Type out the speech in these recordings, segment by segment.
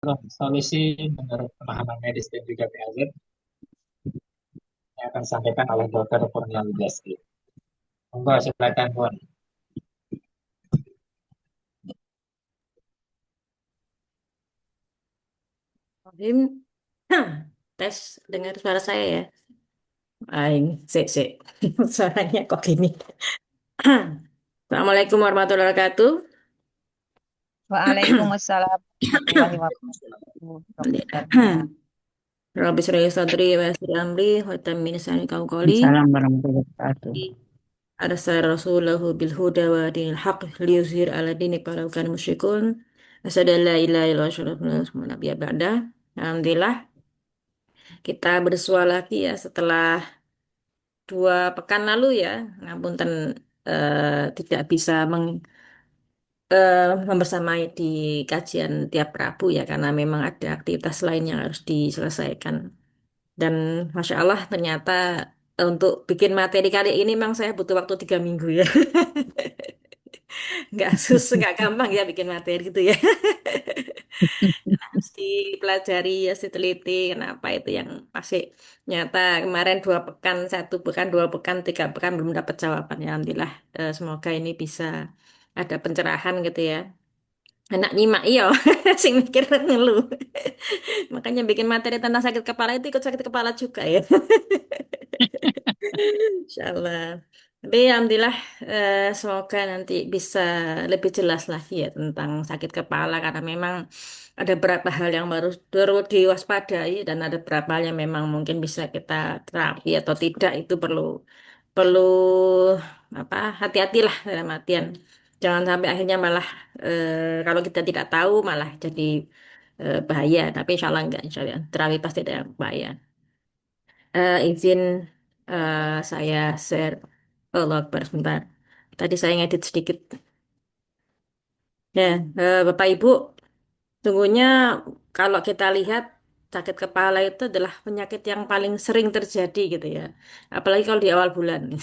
Solusi menurut pemahaman medis dan juga PAZ yang akan disampaikan oleh Dr. Kurnia Widiasti. Monggo silakan Bun. Bim, tes dengar suara saya ya. Aing, sik. Suaranya kok gini. Assalamualaikum warahmatullahi wabarakatuh. Waalaikumsalam warahmatullahi wabarakatuh, dokternya. Rabbi shrah li sadri wa yassir amri wa tammin lisani qawli. Assalamualaikum warahmatullahi wabarakatuh. Arsala rasulahu bil huda wa dinil haqq liyuzhir ala dini walau kana musyrikun. Asyhadu an la ilaha illallah wa asyhadu anna muhammadan nabiyya ba'da. Alhamdulillah kita bersua lagi ya setelah 2 pekan lalu ya. Ngapunten tidak bisa membersamai di kajian tiap Rabu ya karena memang ada aktivitas lain yang harus diselesaikan. Dan Masya Allah ternyata untuk bikin materi kali ini memang saya butuh waktu 3 minggu ya. Nggak gampang ya bikin materi gitu ya. Harus dipelajari, harus diteliti kenapa itu yang masih nyata kemarin 2 pekan, 1 pekan, 2 pekan, 3 pekan belum dapat jawaban ya. Alhamdulillah semoga ini bisa ada pencerahan gitu ya. Anak nyimak iya, sing mikir ngeluh. Makanya bikin materi tentang sakit kepala itu ikut sakit kepala juga ya. Insya Allah. Tapi alhamdulillah semoga nanti bisa lebih jelas lagi ya tentang sakit kepala karena memang ada beberapa hal yang baru diwaspadai dan ada beberapa hal yang memang mungkin bisa kita terapi atau tidak itu perlu perlu apa hati-hatilah dalam artian jangan sampai akhirnya malah kalau kita tidak tahu malah jadi bahaya. Tapi insya Allah enggak, insya Allah terapi pasti tidak bahaya. Izin saya share. Allah Akbar sebentar. Tadi saya ngedit sedikit. Ya, Bapak Ibu, sungguhnya kalau kita lihat sakit kepala itu adalah penyakit yang paling sering terjadi gitu ya. Apalagi kalau di awal bulan.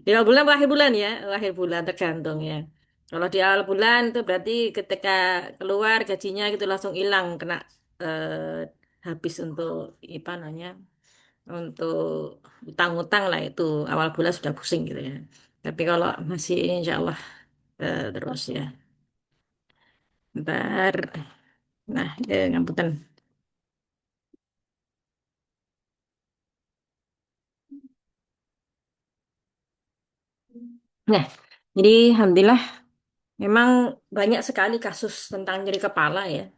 Di awal bulan, atau akhir bulan ya, akhir bulan tergantung ya. Kalau di awal bulan itu berarti ketika keluar gajinya gitu langsung hilang kena habis untuk apa namanya untuk utang-utang lah itu awal bulan sudah pusing gitu ya. Tapi kalau masih ini insya Allah terus ya. Ntar, nah ngapunten. Nah, jadi alhamdulillah memang banyak sekali kasus tentang nyeri kepala ya.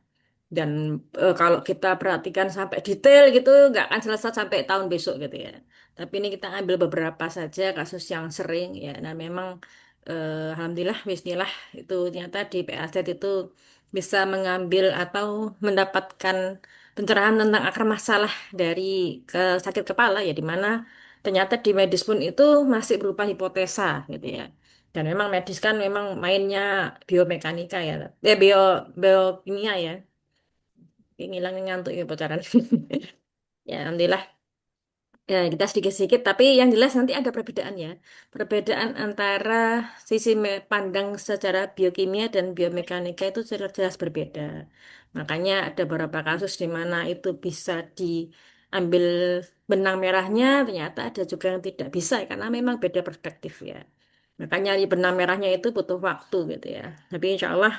Dan kalau kita perhatikan sampai detail gitu, nggak akan selesai sampai tahun besok gitu ya. Tapi ini kita ambil beberapa saja kasus yang sering ya. Nah memang alhamdulillah, bismillah itu ternyata di PAZ itu bisa mengambil atau mendapatkan pencerahan tentang akar masalah dari sakit kepala ya, di mana ternyata di medis pun itu masih berupa hipotesa gitu ya. Dan memang medis kan memang mainnya biomekanika ya, biokimia ya. Ngilangin ngantuk ya pacaran. Ya, alhamdulillah. Ya, kita sedikit-sedikit, tapi yang jelas nanti ada perbedaannya. Perbedaan antara sisi pandang secara biokimia dan biomekanika itu jelas jelas berbeda. Makanya ada beberapa kasus di mana itu bisa diambil benang merahnya, ternyata ada juga yang tidak bisa, karena memang beda perspektif ya. Makanya di benang merahnya itu butuh waktu gitu ya. Tapi insya Allah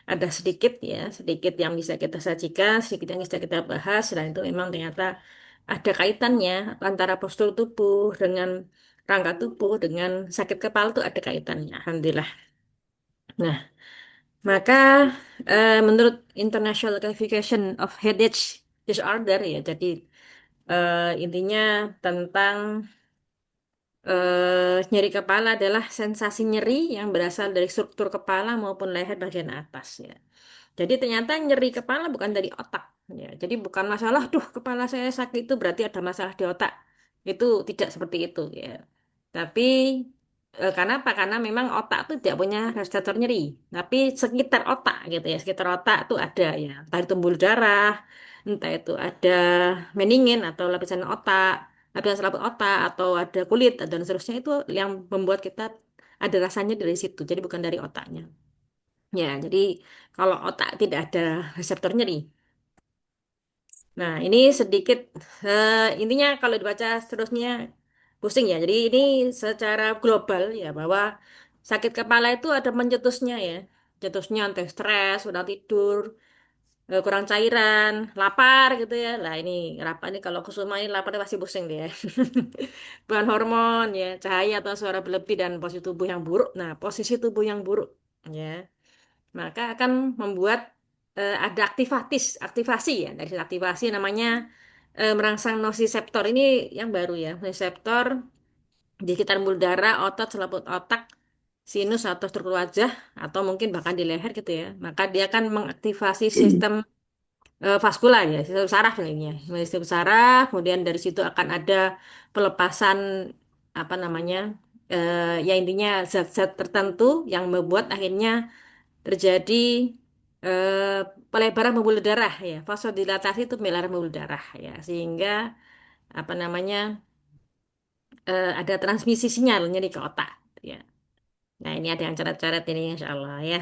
ada sedikit ya, sedikit yang bisa kita sajikan, sedikit yang bisa kita bahas, dan itu memang ternyata ada kaitannya antara postur tubuh dengan rangka tubuh dengan sakit kepala itu ada kaitannya, alhamdulillah. Nah, maka menurut International Classification of Headache Disorder ya, jadi intinya tentang nyeri kepala adalah sensasi nyeri yang berasal dari struktur kepala maupun leher bagian atas ya. Jadi ternyata nyeri kepala bukan dari otak ya. Jadi bukan masalah, duh kepala saya sakit itu berarti ada masalah di otak. Itu tidak seperti itu ya. Tapi karena apa? Karena memang otak itu tidak punya reseptor nyeri. Tapi sekitar otak gitu ya. Sekitar otak itu ada ya. Entah itu pembuluh darah, entah itu ada meningin atau lapisan otak, lapisan selaput otak atau ada kulit dan seterusnya itu yang membuat kita ada rasanya dari situ. Jadi bukan dari otaknya. Ya, jadi Kalau otak tidak ada reseptor nyeri. Nah, ini sedikit intinya kalau dibaca seterusnya pusing ya. Jadi ini secara global ya bahwa sakit kepala itu ada mencetusnya ya. Cetusnya entah stres, udah tidur, kurang cairan, lapar gitu ya. Lah ini lapar ini kalau Kusuma ini lapar pasti pusing dia. Bahan hormon ya, cahaya atau suara berlebih dan posisi tubuh yang buruk. Nah, posisi tubuh yang buruk ya, maka akan membuat ada aktivasi ya. Dari sisi aktivasi namanya merangsang nociceptor ini yang baru ya. Nociceptor di sekitar pembuluh darah, otot, selaput otak, sinus atau struktur wajah atau mungkin bahkan di leher gitu ya. Maka dia akan mengaktifasi sistem vaskular ya, sistem saraf ini ya. Sistem saraf, kemudian dari situ akan ada pelepasan apa namanya? Ya intinya zat-zat tertentu yang membuat akhirnya terjadi eh, pelebaran pembuluh darah ya, vasodilatasi itu pelebaran pembuluh darah ya, sehingga apa namanya ada transmisi sinyal nyeri ke otak ya. Nah ini ada yang coret-coret ini insya Allah ya,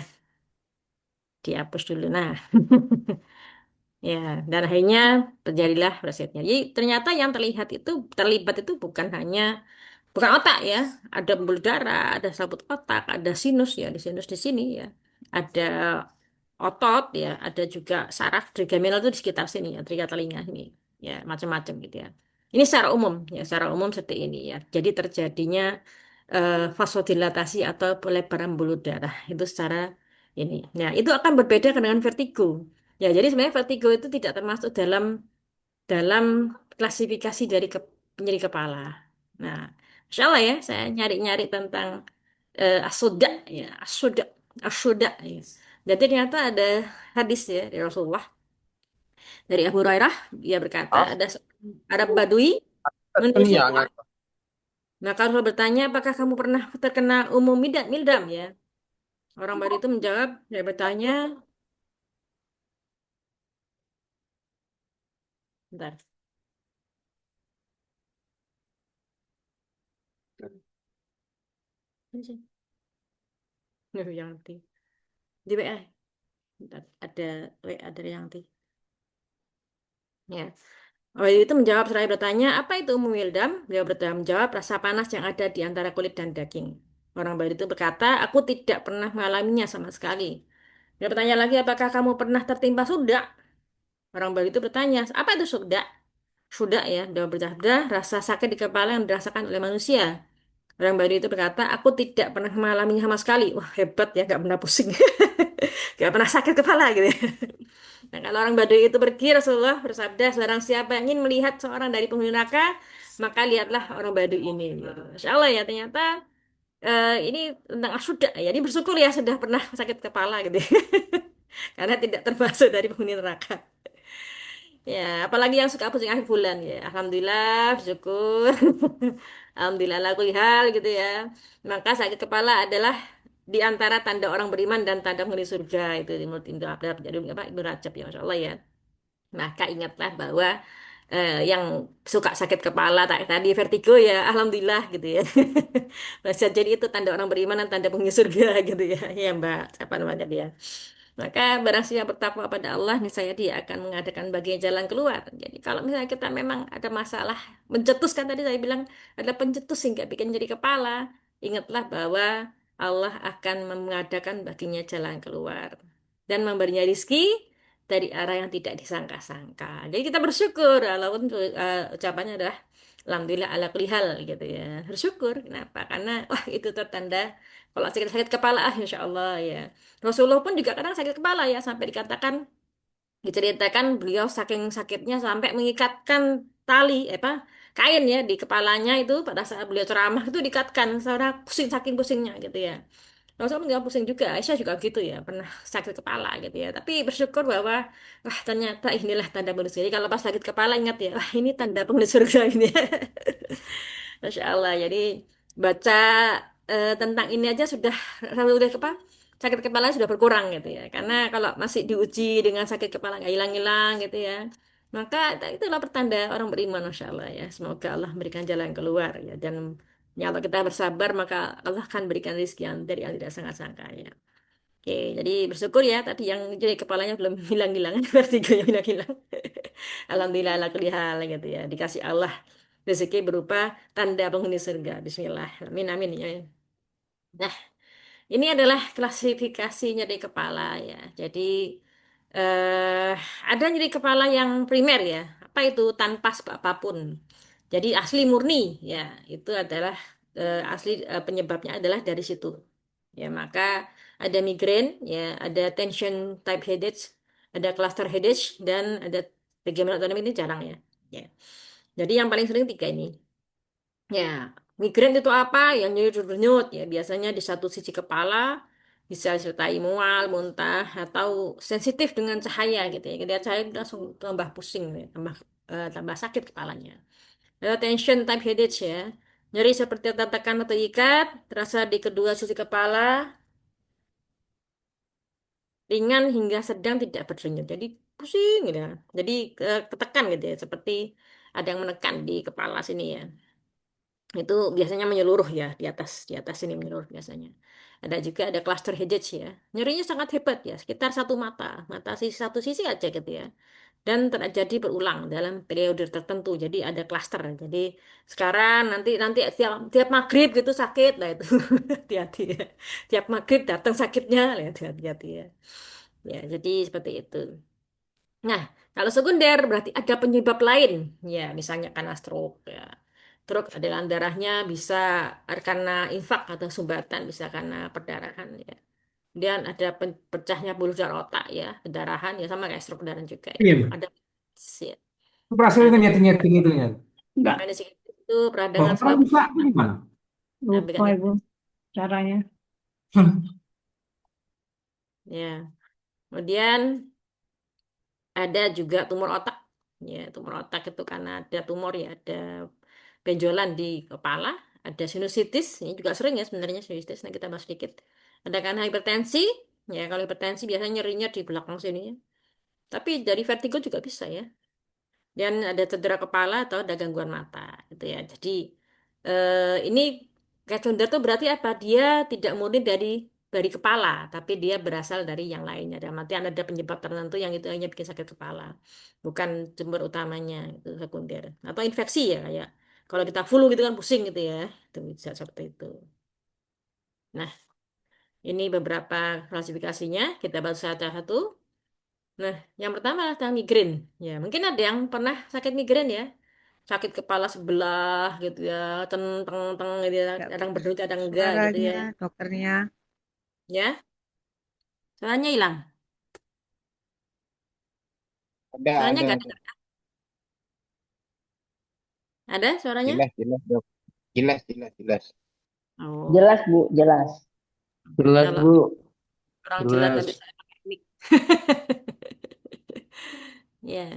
dihapus dulu. Nah ya, dan akhirnya terjadilah prosesnya. Jadi ternyata yang terlibat itu bukan otak ya, ada pembuluh darah, ada selaput otak, ada sinus ya, di sinus di sini ya, ada otot ya, ada juga saraf trigeminal itu di sekitar sini ya, trigger telinga ini ya, macam-macam gitu ya. Ini secara umum seperti ini ya. Jadi terjadinya vasodilatasi atau pelebaran pembuluh darah itu secara ini. Nah, itu akan berbeda dengan vertigo. Ya, jadi sebenarnya vertigo itu tidak termasuk dalam dalam klasifikasi dari nyeri kepala. Nah, insya Allah ya, saya nyari-nyari tentang asoda ya, asoda ya. Jadi ternyata ada hadis ya dari Rasulullah, dari Abu Hurairah, dia berkata Ah, ada seorang Arab Badui menyusul. Keniangan. Nah, kalau bertanya apakah kamu pernah terkena umum mildam ya? Orang Badui itu menjawab, dia bertanya, bentar, ini sih, yang nanti di WA, bentar, ada WA dari yang nanti. Ya. Oh, itu menjawab seraya bertanya, apa itu umum wildam? Beliau menjawab, rasa panas yang ada di antara kulit dan daging. Orang Bali itu berkata, aku tidak pernah mengalaminya sama sekali. Dia bertanya lagi, apakah kamu pernah tertimpa sudak? Orang Bali itu bertanya, apa itu sudak? Sudak ya, dia bersabda, rasa sakit di kepala yang dirasakan oleh manusia. Orang Bali itu berkata, aku tidak pernah mengalaminya sama sekali. Wah, hebat ya, gak pernah pusing. Gak pernah sakit kepala gitu ya. Nah, kalau orang Baduy itu pergi, Rasulullah bersabda, barang siapa yang ingin melihat seorang dari penghuni neraka, maka lihatlah orang Baduy ini. Gitu. Masya Allah ya, ternyata ini tentang asyuda. Ya, ini bersyukur ya sudah pernah sakit kepala gitu. Karena tidak termasuk dari penghuni neraka. Ya, apalagi yang suka pusing akhir bulan ya. Alhamdulillah, bersyukur. Alhamdulillah ala kulli hal gitu ya. Maka sakit kepala adalah di antara tanda orang beriman dan tanda penghuni surga itu di menurut Ibnu Abdul jadi apa Ibnu Rajab ya Masya Allah ya. Maka ingatlah bahwa yang suka sakit kepala tadi vertigo ya alhamdulillah gitu ya. Bisa jadi itu tanda orang beriman dan tanda penghuni surga gitu ya. Ya Mbak, apa namanya dia. Maka barang siapa bertakwa pada Allah, niscaya dia akan mengadakan bagian jalan keluar. Jadi kalau misalnya kita memang ada masalah mencetus kan tadi saya bilang ada pencetus sehingga bikin jadi kepala, ingatlah bahwa Allah akan mengadakan baginya jalan keluar dan memberinya rizki dari arah yang tidak disangka-sangka. Jadi kita bersyukur, walaupun ucapannya adalah Alhamdulillah ala kulli hal gitu ya. Bersyukur, kenapa? Karena wah itu tertanda kalau sakit-sakit kepala insya Allah ya. Rasulullah pun juga kadang sakit kepala ya sampai dikatakan diceritakan beliau saking sakitnya sampai mengikatkan tali apa kain ya di kepalanya itu pada saat beliau ceramah itu diikatkan saudara pusing saking pusingnya gitu ya. Rasulullah nggak pusing juga, Aisyah juga gitu ya, pernah sakit kepala gitu ya. Tapi bersyukur bahwa, wah ternyata inilah tanda penghuni surga. Jadi kalau pas sakit kepala ingat ya, wah ini tanda penghuni surga ini. Masya Allah. Jadi baca tentang ini aja sudah apa? Sakit kepala sudah berkurang gitu ya. Karena kalau masih diuji dengan sakit kepala nggak hilang-hilang gitu ya. Maka itulah pertanda orang beriman, Masya Allah ya. Semoga Allah memberikan jalan keluar ya. Dan ya, kalau kita bersabar maka Allah akan berikan rezeki yang dari yang tidak sangat sangka ya. Oke, jadi bersyukur ya tadi yang jadi kepalanya belum hilang-hilang, vertigo yang hilang-hilang. Alhamdulillah ala kulli hal gitu ya. Dikasih Allah rezeki berupa tanda penghuni surga. Bismillah. Amin amin ya. Nah, ini adalah klasifikasi nyeri kepala ya. Jadi eh ada nyeri kepala yang primer ya. Apa itu? Tanpa sebab apapun. Jadi asli murni ya. Itu adalah asli penyebabnya adalah dari situ. Ya, maka ada migrain ya, ada tension type headache, ada cluster headache dan ada trigeminal autonomy ini jarang ya. Ya. Jadi yang paling sering tiga ini. Ya, migrain itu apa? Yang nyut-nyut ya, biasanya di satu sisi kepala bisa disertai mual, muntah, atau sensitif dengan cahaya gitu ya. Ketika cahaya itu langsung tambah pusing, ya, tambah sakit kepalanya. Ada tension type headache ya, nyeri seperti tatakan atau ikat, terasa di kedua sisi kepala, ringan hingga sedang tidak berdenyut. Jadi pusing gitu ya. Jadi ketekan gitu ya, seperti ada yang menekan di kepala sini ya. Itu biasanya menyeluruh ya di atas ini menyeluruh biasanya. Ada cluster headache ya. Nyerinya sangat hebat ya, sekitar satu mata satu sisi aja gitu ya. Dan terjadi berulang dalam periode tertentu. Jadi ada cluster. Jadi sekarang nanti nanti tiap tiap maghrib gitu sakit, nah itu hati-hati ya. Tiap maghrib datang sakitnya, lihat hati-hati ya. Ya, jadi seperti itu. Nah, kalau sekunder berarti ada penyebab lain, ya misalnya karena stroke, ya. Stroke aliran darahnya bisa karena infak atau sumbatan, bisa karena perdarahan, ya. Kemudian ada pecahnya pembuluh darah otak, ya, pendarahan, ya sama kayak stroke darah juga, ya. Iya, Ada, ya. berhasil Nah, kan nyeting-nyeting itu ya. Enggak. appendix itu Oh, peradangan kalau selaput, bisa itu gimana? Lupa appendix, Ibu caranya. ya. Kemudian ada juga tumor otak. Ya, tumor otak itu karena ada tumor ya, ada benjolan di kepala, ada sinusitis, ini juga sering ya sebenarnya sinusitis, nah kita bahas sedikit. Ada karena hipertensi, ya kalau hipertensi biasanya nyerinya di belakang sini ya. Tapi dari vertigo juga bisa ya. Dan ada cedera kepala atau ada gangguan mata gitu ya. Jadi ini rebounder tuh berarti apa? Dia tidak murni dari kepala, tapi dia berasal dari yang lainnya. Dalam artian ada penyebab tertentu yang itu hanya bikin sakit kepala, bukan sumber utamanya itu sekunder. Atau infeksi ya kayak kalau kita flu gitu kan pusing gitu ya, itu bisa seperti itu. Nah, ini beberapa klasifikasinya. Kita bahas satu-satu. Nah, yang pertama adalah migrain. Ya, mungkin ada yang pernah sakit migrain ya. Sakit kepala sebelah gitu ya, teng teng gitu ya. Nggak Kadang putus berdua, kadang enggak gitu suaranya, ya. dokternya. Ya, suaranya hilang. Ada, Suaranya ada, enggak ada. ada. Ada suaranya? Jelas, jelas, dok. Jelas, jelas, jelas. Oh, Jelas Bu, jelas. Jelas, kalau Bu. kurang jelas Jelas. nanti saya pakai mic. Ya.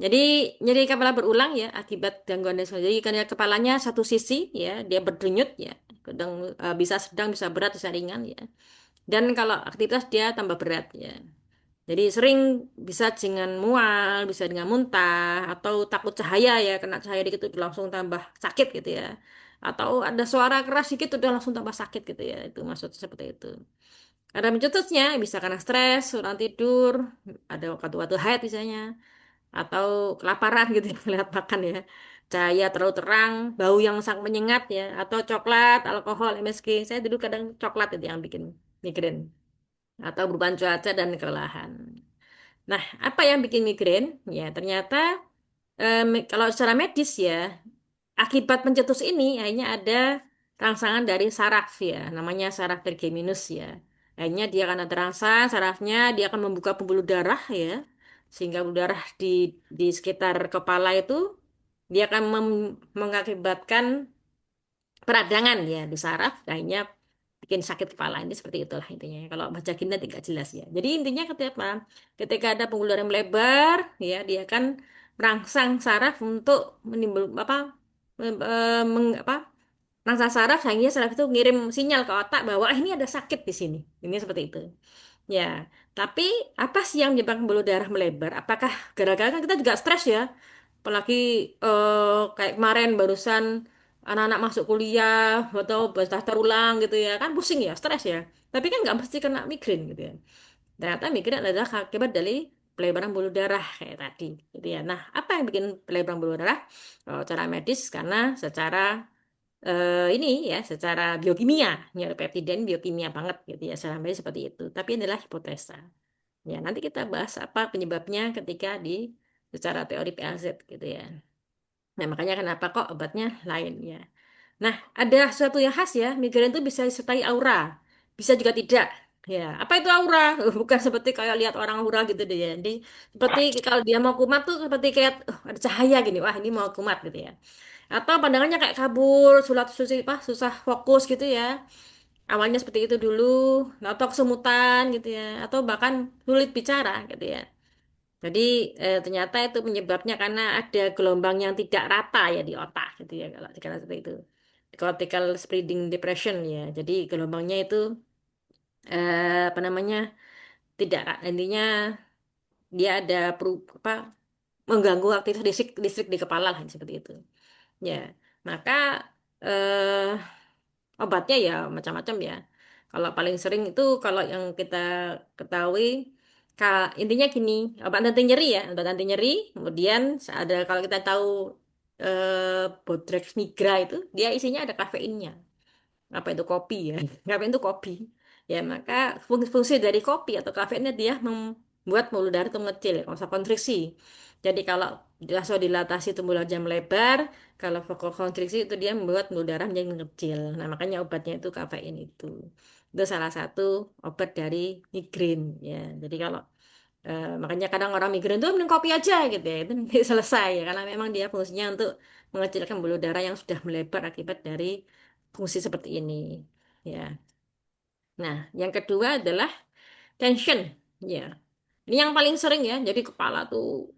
Jadi nyeri kepala berulang ya akibat gangguan desmoid. Jadi karena kepalanya satu sisi ya, dia berdenyut ya. Kadang bisa sedang, bisa berat, bisa ringan ya. Dan kalau aktivitas dia tambah berat ya. Jadi sering bisa dengan mual, bisa dengan muntah, atau takut cahaya ya, kena cahaya dikit udah langsung tambah sakit gitu ya. Atau ada suara keras dikit udah langsung tambah sakit gitu ya. Itu maksud seperti itu. Ada mencetusnya, bisa karena stres, kurang tidur, ada waktu-waktu haid misalnya, atau kelaparan gitu ya, melihat makan ya. Cahaya terlalu terang, bau yang sangat menyengat ya, atau coklat, alkohol, MSG. Saya dulu kadang coklat itu yang bikin migrain. Atau perubahan cuaca dan kelelahan. Nah, apa yang bikin migrain? Ya, ternyata kalau secara medis ya, akibat pencetus ini akhirnya ada rangsangan dari saraf ya, namanya saraf trigeminus ya. Akhirnya dia akan ada terangsang sarafnya, dia akan membuka pembuluh darah ya, sehingga pembuluh darah di sekitar kepala itu dia akan mengakibatkan peradangan ya di saraf, akhirnya bikin sakit kepala. Ini seperti itulah intinya. Kalau baca gini nanti nggak jelas ya. Jadi intinya ketika ada pembuluh darah yang melebar, ya dia akan merangsang saraf untuk menimbul apa, apa merangsang saraf sehingga saraf itu ngirim sinyal ke otak bahwa "Ah, ini ada sakit di sini." Ini seperti itu. Ya, tapi apa sih yang menyebabkan pembuluh darah melebar? Apakah gara-gara kan kita juga stres ya? Apalagi kayak kemarin barusan anak-anak masuk kuliah atau daftar ulang gitu ya kan pusing ya stres ya Tapi kan nggak mesti kena migrain gitu ya. Ternyata migrain adalah akibat dari pelebaran pembuluh darah kayak tadi, gitu ya. Nah, apa yang bikin pelebaran pembuluh darah? Kalau cara medis karena secara ini ya, secara biokimia, neuropeptida ini biokimia banget gitu ya, secara medis seperti itu. Tapi ini adalah hipotesa. Ya, nanti kita bahas apa penyebabnya ketika di secara teori PLZ gitu ya. Nah, makanya kenapa kok obatnya lain ya. Nah, ada sesuatu yang khas ya, migrain itu bisa disertai aura, bisa juga tidak. Ya, apa itu aura? Bukan seperti kayak lihat orang aura gitu deh ya. Jadi seperti kalau dia mau kumat tuh seperti kayak ada cahaya gini, wah ini mau kumat gitu ya. Atau pandangannya kayak kabur, susah fokus gitu ya. Awalnya seperti itu dulu, atau kesemutan gitu ya, atau bahkan sulit bicara gitu ya. Jadi ternyata itu penyebabnya karena ada gelombang yang tidak rata ya di otak gitu ya kalau dikatakan seperti itu. Cortical spreading depression ya. Jadi gelombangnya itu apa namanya tidak intinya dia ada apa mengganggu aktivitas listrik di kepala lah seperti itu. Ya, maka eh, obatnya ya macam-macam ya. Kalau paling sering itu kalau yang kita ketahui, intinya gini, obat anti nyeri ya, obat anti nyeri. Kemudian ada kalau kita tahu Bodrex Migra itu, dia isinya ada kafeinnya. Apa itu kopi ya? Kafein itu kopi. Ya maka fungsi dari kopi atau kafeinnya dia membuat pembuluh darah itu mengecil, konstriksi. Jadi kalau vasodilatasi itu pembuluh darah melebar, kalau vasokonstriksi itu dia membuat pembuluh darah menjadi mengecil. Nah, makanya obatnya itu kafein itu. Itu salah satu obat dari migrain ya. Jadi kalau makanya kadang orang migrain tuh minum kopi aja gitu ya. Itu nanti selesai ya karena memang dia fungsinya untuk mengecilkan pembuluh darah yang sudah melebar akibat dari fungsi seperti ini. Ya. Nah, yang kedua adalah tension. Ya. Ini yang paling sering ya, jadi kepala tuh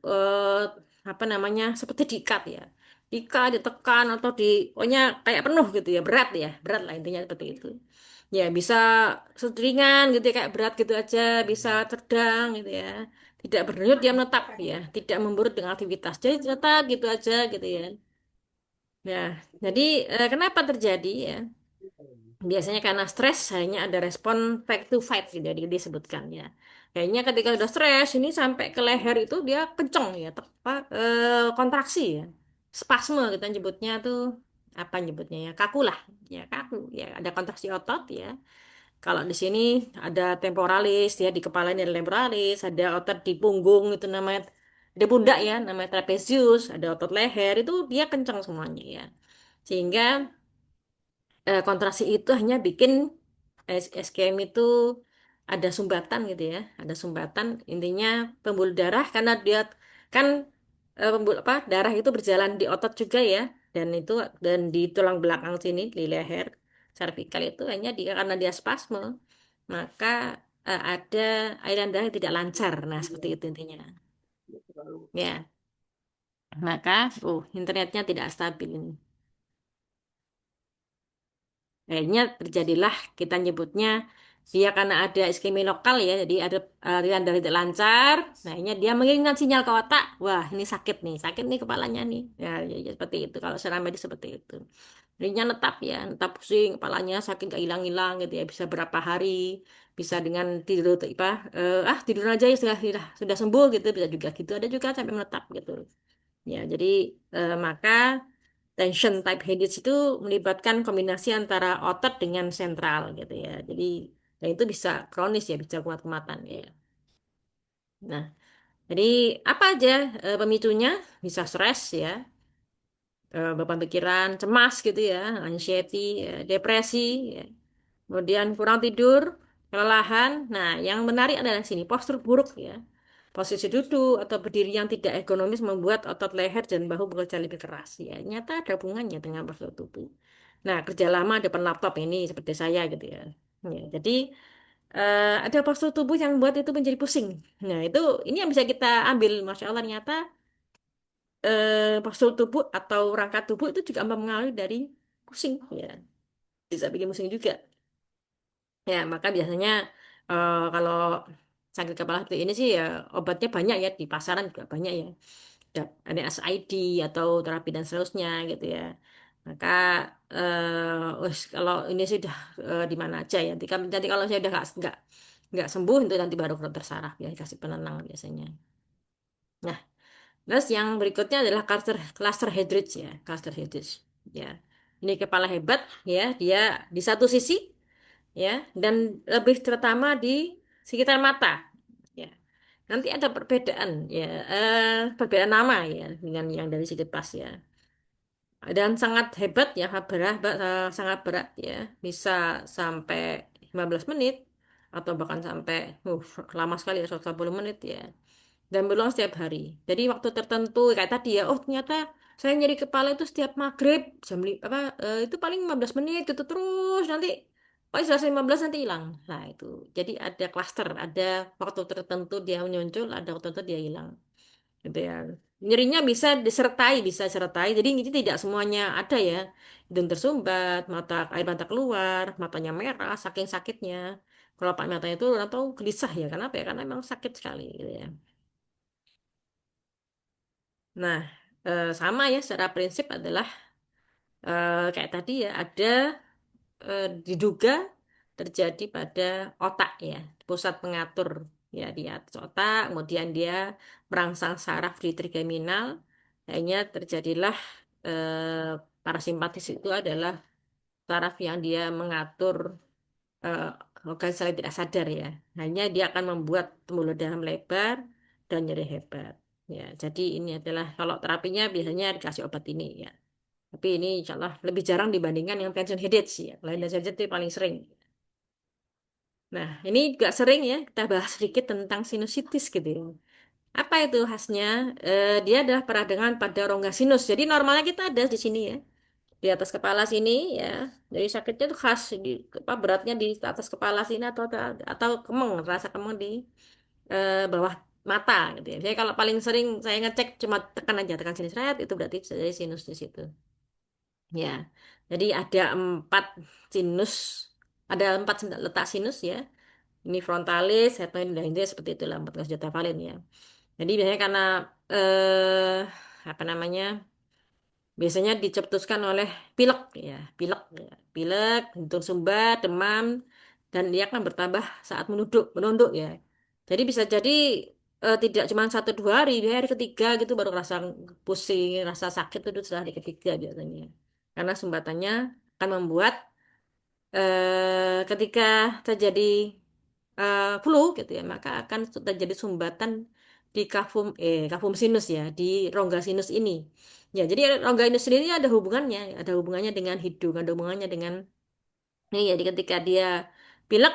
apa namanya seperti diikat ya, diikat, ditekan atau pokoknya kayak penuh gitu ya, berat lah intinya seperti itu. Ya bisa ringan gitu ya, kayak berat gitu aja, bisa sedang gitu ya, tidak berdenyut dia menetap ya, tidak memburuk dengan aktivitas, jadi tetap gitu aja gitu ya. Nah, jadi kenapa terjadi ya? Biasanya karena stres, hanya ada respon fight to fight gitu jadi disebutkan ya. Kayaknya ketika udah stres ini sampai ke leher itu dia kenceng ya, kontraksi ya, spasme kita nyebutnya tuh apa nyebutnya ya, kaku lah, ya kaku ya, ada kontraksi otot ya. Kalau di sini ada temporalis ya di kepala ini ada temporalis, ada otot di punggung itu namanya, ada pundak ya namanya trapezius, ada otot leher itu dia kenceng semuanya ya. Sehingga kontraksi itu hanya bikin SKM itu ada sumbatan gitu ya, ada sumbatan intinya pembuluh darah karena dia kan pembuluh apa darah itu berjalan di otot juga ya, dan itu dan di tulang belakang sini di leher servikal itu hanya dia karena dia spasme maka ada aliran darah yang tidak lancar, nah seperti itu intinya ya, maka internetnya tidak stabil ini. Akhirnya terjadilah kita nyebutnya dia karena ada iskemi lokal ya, jadi ada aliran darah tidak lancar. Nah, akhirnya dia mengirimkan sinyal ke otak, wah ini sakit nih kepalanya nih. Ya, seperti itu. Kalau secara medis seperti itu. Jadinya netap ya, netap pusing, kepalanya sakit gak hilang-hilang gitu ya, bisa berapa hari, bisa dengan tidur apa, tidur aja ya sudah sembuh gitu, bisa juga gitu. Ada juga sampai menetap gitu. Ya, jadi maka tension type headache itu melibatkan kombinasi antara otot dengan sentral gitu ya. Jadi dan itu bisa kronis ya, bisa kumat-kumatan ya. Nah, jadi apa aja pemicunya? Bisa stres ya, beban pikiran, cemas gitu ya, anxiety, ya, depresi, ya. Kemudian kurang tidur, kelelahan. Nah, yang menarik adalah sini postur buruk ya. Posisi duduk atau berdiri yang tidak ergonomis membuat otot leher dan bahu bekerja lebih keras. Ya, nyata ada hubungannya dengan postur tubuh. Nah, kerja lama depan laptop ini seperti saya gitu ya. Ya, jadi ada postur tubuh yang membuat itu menjadi pusing. Nah, ini yang bisa kita ambil. Masya Allah, ternyata postur tubuh atau rangka tubuh itu juga mempengaruhi dari pusing. Ya, bisa bikin pusing juga. Ya, maka biasanya kalau sakit kepala seperti ini sih ya obatnya banyak ya di pasaran juga banyak ya. Ada SID atau terapi dan seterusnya gitu ya. Maka wes kalau ini sudah di mana aja ya. Nanti kalau saya udah nggak sembuh itu nanti baru ke dokter saraf ya kasih penenang biasanya. Nah, terus yang berikutnya adalah cluster headache ya, cluster headache ya. Ini kepala hebat ya, dia di satu sisi ya dan lebih terutama di sekitar mata ya. Nanti ada perbedaan ya, perbedaan nama ya dengan yang dari sisi pas ya. Dan sangat hebat ya, sangat berat ya. Bisa sampai 15 menit atau bahkan sampai lama sekali ya 180 menit ya. Dan berulang setiap hari. Jadi waktu tertentu kayak tadi ya, oh ternyata saya nyeri kepala itu setiap maghrib itu paling 15 menit gitu terus nanti paling selesai 15 nanti hilang. Nah, itu. Jadi ada klaster, ada waktu tertentu dia muncul, ada waktu tertentu dia hilang gitu ya. Nyerinya bisa disertai. Jadi ini tidak semuanya ada ya. Hidung tersumbat, air mata keluar, matanya merah, saking sakitnya. Kalau pak matanya itu atau gelisah ya, kenapa ya? Karena memang sakit sekali gitu ya. Nah, sama ya secara prinsip adalah kayak tadi ya ada diduga terjadi pada otak ya, pusat pengatur ya di atas otak, kemudian dia merangsang saraf di trigeminal, akhirnya terjadilah parasimpatis itu adalah saraf yang dia mengatur eh, organ sel yang tidak sadar ya. Hanya dia akan membuat pembuluh darah melebar dan nyeri hebat. Ya, jadi ini adalah kalau terapinya biasanya dikasih obat ini ya. Tapi ini insya Allah lebih jarang dibandingkan yang tension headache sih ya. Kalau tension headache itu paling sering. Nah, ini juga sering ya kita bahas sedikit tentang sinusitis gitu ya. Apa itu khasnya? Dia adalah peradangan pada rongga sinus. Jadi normalnya kita ada di sini ya, di atas kepala sini ya. Jadi sakitnya itu khas di beratnya di atas kepala sini atau kemeng, rasa kemeng di bawah mata gitu ya. Jadi kalau paling sering saya ngecek cuma tekan sini seret itu berarti dari sinus di situ. Ya. Jadi ada 4 sinus, ada 4 letak sinus ya. Ini frontalis, setoid, dan itu seperti itulah 4 senjata valen ya. Jadi biasanya karena eh apa namanya? Biasanya dicetuskan oleh pilek ya, pilek, jantung sumbat, demam, dan dia akan bertambah saat menunduk ya. Jadi bisa jadi tidak cuma 1 2 hari, di hari ketiga gitu baru rasa pusing, rasa sakit itu sudah hari ketiga biasanya. Karena sumbatannya akan membuat ketika terjadi flu gitu ya, maka akan terjadi sumbatan di kavum sinus ya, di rongga sinus ini. Ya, jadi rongga sinus ini ada hubungannya dengan hidung, ada hubungannya dengan ini ya, jadi ketika dia pilek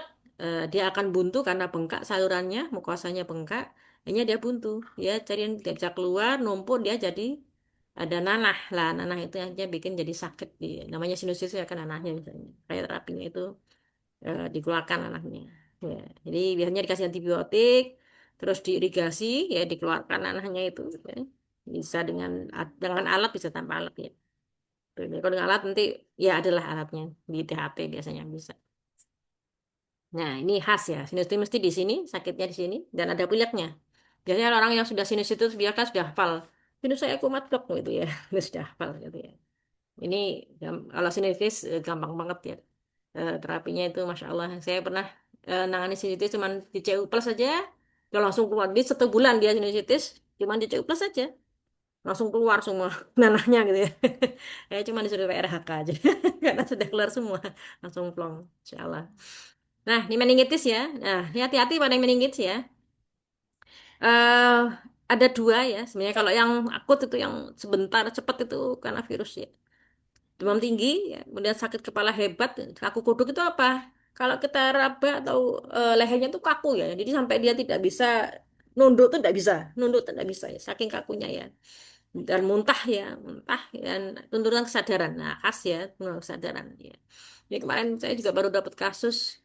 dia akan buntu karena bengkak salurannya, mukosanya bengkak, akhirnya dia buntu. Ya, carian tidak bisa keluar, numpuk dia jadi ada nanah lah, nanah itu akhirnya bikin jadi sakit. Namanya sinusitis ya kan nanahnya misalnya. Kayak terapinya itu dikeluarkan anaknya. Ya, jadi biasanya dikasih antibiotik, terus diirigasi, ya dikeluarkan anaknya itu. Ya. Bisa dengan alat, bisa tanpa alat ya. Kalau dengan alat nanti ya adalah alatnya di THT biasanya bisa. Nah ini khas ya, sinus itu mesti di sini, sakitnya di sini, dan ada pileknya. Biasanya orang yang sudah sinus itu biarkan sudah hafal. Sinus saya kumat dok gitu ya, sudah hafal gitu ya. Ini kalau sinusitis gampang banget ya. Terapinya itu Masya Allah. Saya pernah nangani sinusitis cuman di CU plus saja. Dia langsung keluar. Di 1 bulan dia sinusitis. Cuman di CU plus saja. Langsung keluar semua nanahnya gitu ya. Saya cuma disuruh PRHK aja. Karena sudah keluar semua. Langsung plong. Insya Allah. Nah, ini meningitis ya. Nah, ini hati-hati pada meningitis ya. eh ada 2 ya. Sebenarnya kalau yang akut itu yang sebentar cepat itu karena virus ya. Demam tinggi, ya, kemudian sakit kepala hebat, kaku kuduk itu apa? Kalau kita raba atau lehernya itu kaku ya, jadi sampai dia tidak bisa nunduk tuh tidak bisa ya, saking kakunya ya. Dan muntah dan tuntutan kesadaran. Nah, khas ya, tuntutan kesadaran ya. Jadi kemarin saya juga baru dapat kasus,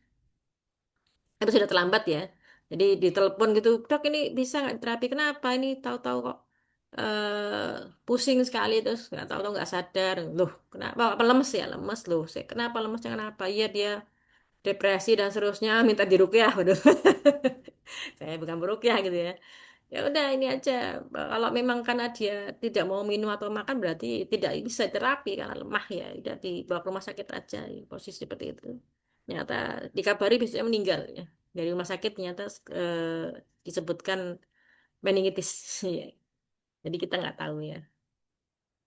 itu sudah terlambat ya. Jadi ditelepon gitu, dok ini bisa nggak terapi? Kenapa ini tahu-tahu kok pusing sekali terus nggak tahu nggak sadar loh kenapa apa lemes ya lemes loh saya kenapa lemesnya kenapa iya dia depresi dan seterusnya minta diruqyah waduh saya bukan beruqyah gitu ya Ya udah ini aja. Kalau memang karena dia tidak mau minum atau makan berarti tidak bisa terapi karena lemah ya. Udah dibawa ke rumah sakit aja posisi seperti itu. Ternyata dikabari besoknya meninggal ya. Dari rumah sakit ternyata disebutkan meningitis. Ya. Jadi kita nggak tahu ya.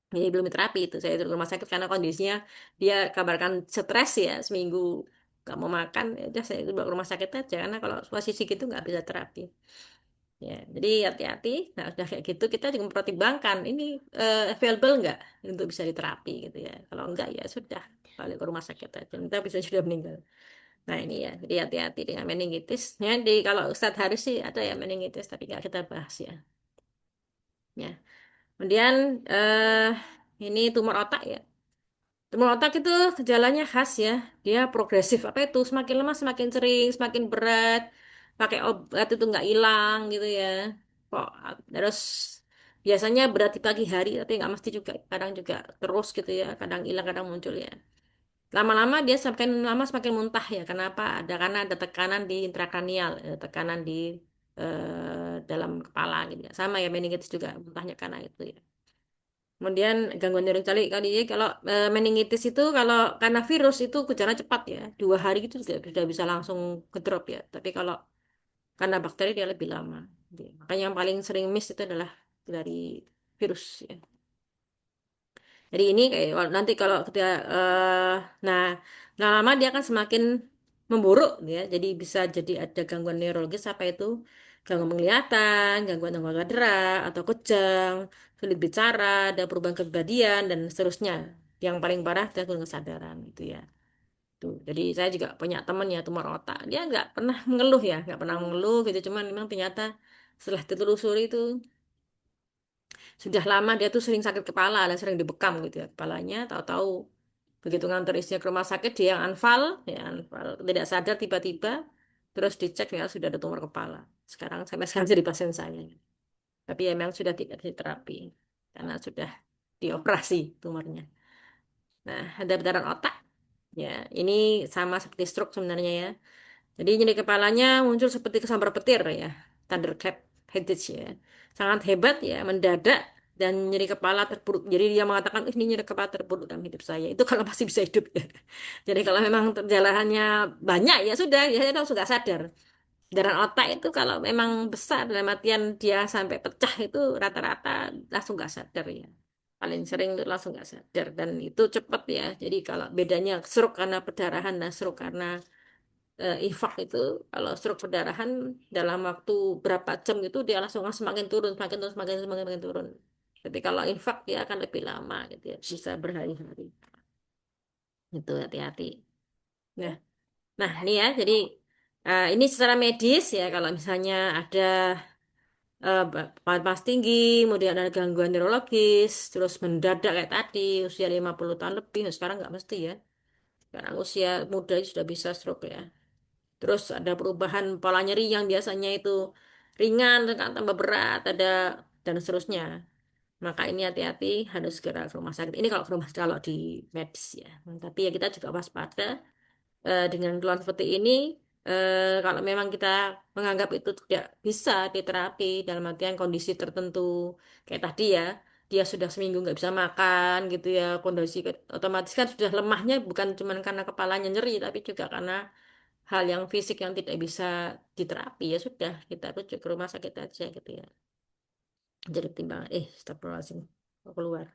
Jadi belum terapi itu saya ke rumah sakit karena kondisinya dia kabarkan stres ya seminggu nggak mau makan ya udah saya bawa ke rumah sakit aja karena kalau posisi gitu nggak bisa terapi. Ya, jadi hati-hati. Nah, udah kayak gitu kita juga mempertimbangkan ini available nggak untuk bisa diterapi gitu ya. Kalau enggak ya sudah balik ke rumah sakit aja. Kita bisa sudah meninggal. Nah ini ya, jadi hati-hati dengan meningitis. Ya, di kalau Ustadz Haris sih ada ya meningitis, tapi nggak kita bahas ya. Ya, kemudian ini tumor otak ya. Tumor otak itu gejalanya khas ya. Dia progresif. Apa itu? Semakin lama semakin sering, semakin berat. Pakai obat itu nggak hilang gitu ya. Kok terus biasanya berat di pagi hari, tapi nggak mesti juga. Kadang juga terus gitu ya. Kadang hilang, kadang muncul ya. Lama-lama dia semakin lama semakin muntah ya. Kenapa? Karena ada tekanan di intrakranial, tekanan di dalam kepala gitu ya. Sama ya meningitis juga muntahnya karena itu ya. Kemudian gangguan neurocelik kali ya kalau meningitis itu kalau karena virus itu gejala cepat ya 2 hari itu sudah bisa langsung ngedrop ya. Tapi kalau karena bakteri dia lebih lama. Gitu ya. Makanya yang paling sering miss itu adalah dari virus ya. Jadi ini kayak nanti kalau kita nah lama-lama dia akan semakin memburuk ya. Jadi bisa jadi ada gangguan neurologis apa itu gangguan penglihatan, gangguan anggota gerak atau kejang, sulit bicara, ada perubahan kepribadian dan seterusnya. Yang paling parah adalah gangguan kesadaran itu ya. Tuh. Jadi saya juga punya teman ya tumor otak. Dia nggak pernah mengeluh ya, nggak pernah mengeluh gitu. Cuman memang ternyata setelah ditelusuri itu sudah lama dia tuh sering sakit kepala dan sering dibekam gitu ya kepalanya tahu-tahu begitu nganter istrinya ke rumah sakit dia yang anfal ya anfal tidak sadar tiba-tiba terus dicek ya sudah ada tumor kepala sekarang sampai sekarang jadi pasien saya tapi ya memang sudah tidak diterapi karena sudah dioperasi tumornya. Nah ada bedaran otak ya ini sama seperti stroke sebenarnya ya. Jadi nyeri kepalanya muncul seperti kesambar petir ya, thunderclap headache ya. Sangat hebat ya, mendadak dan nyeri kepala terburuk. Jadi dia mengatakan, ini nyeri kepala terburuk dalam hidup saya. Itu kalau masih bisa hidup ya. Jadi kalau memang perjalanannya banyak ya sudah, ya kita sudah sadar. Darah otak itu kalau memang besar dalam artian dia sampai pecah itu rata-rata langsung nggak sadar ya. Paling sering itu langsung nggak sadar dan itu cepat ya. Jadi kalau bedanya stroke karena perdarahan dan stroke karena infak itu kalau stroke perdarahan dalam waktu berapa jam itu dia langsung semakin turun, semakin turun, semakin turun. Tapi kalau infak dia akan lebih lama gitu ya, bisa berhari-hari. Itu hati-hati. Nah, nah ini ya, jadi ini secara medis ya kalau misalnya ada panas tinggi, kemudian ada gangguan neurologis, terus mendadak kayak tadi, usia 50 tahun lebih, nah, sekarang nggak mesti ya. Sekarang usia muda sudah bisa stroke ya. Terus ada perubahan pola nyeri yang biasanya itu ringan, sekarang tambah berat, ada dan seterusnya. Maka ini hati-hati harus segera ke rumah sakit. Ini kalau di medis ya. Tapi ya kita juga waspada dengan keluhan seperti ini. Kalau memang kita menganggap itu tidak bisa diterapi dalam artian kondisi tertentu kayak tadi ya, dia sudah seminggu nggak bisa makan gitu ya, kondisi otomatis kan sudah lemahnya bukan cuma karena kepalanya nyeri, tapi juga karena hal yang fisik yang tidak bisa diterapi ya sudah kita rujuk ke rumah sakit aja gitu ya jadi pertimbangan astagfirullahaladzim kok keluar.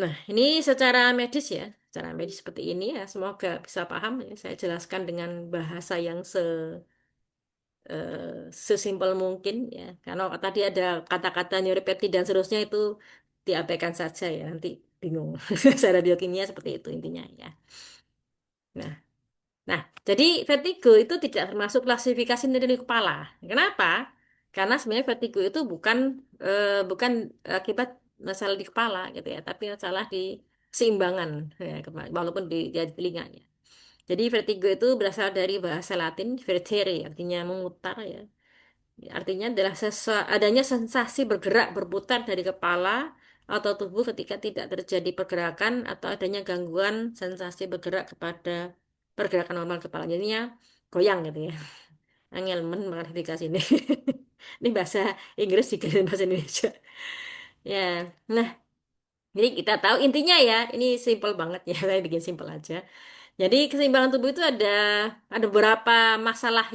Nah ini secara medis seperti ini ya semoga bisa paham ya saya jelaskan dengan bahasa yang sesimpel mungkin ya karena tadi ada kata-kata neuropeptid dan seterusnya itu diabaikan saja ya nanti bingung secara biokimia seperti itu intinya ya. Nah, jadi vertigo itu tidak termasuk klasifikasi nyeri kepala. Kenapa? Karena sebenarnya vertigo itu bukan akibat masalah di kepala gitu ya, tapi masalah di keseimbangan ya, walaupun di telinganya. Jadi vertigo itu berasal dari bahasa Latin vertere, artinya memutar ya. Artinya adalah adanya sensasi bergerak berputar dari kepala atau tubuh ketika tidak terjadi pergerakan atau adanya gangguan sensasi bergerak kepada pergerakan normal kepala. Jadinya goyang gitu ya. Angel mengklarifikasi ini. Ini bahasa Inggris juga bahasa Indonesia. Ya, nah, jadi kita tahu intinya ya, ini simple banget ya, saya bikin simple aja. Jadi keseimbangan tubuh itu ada beberapa masalah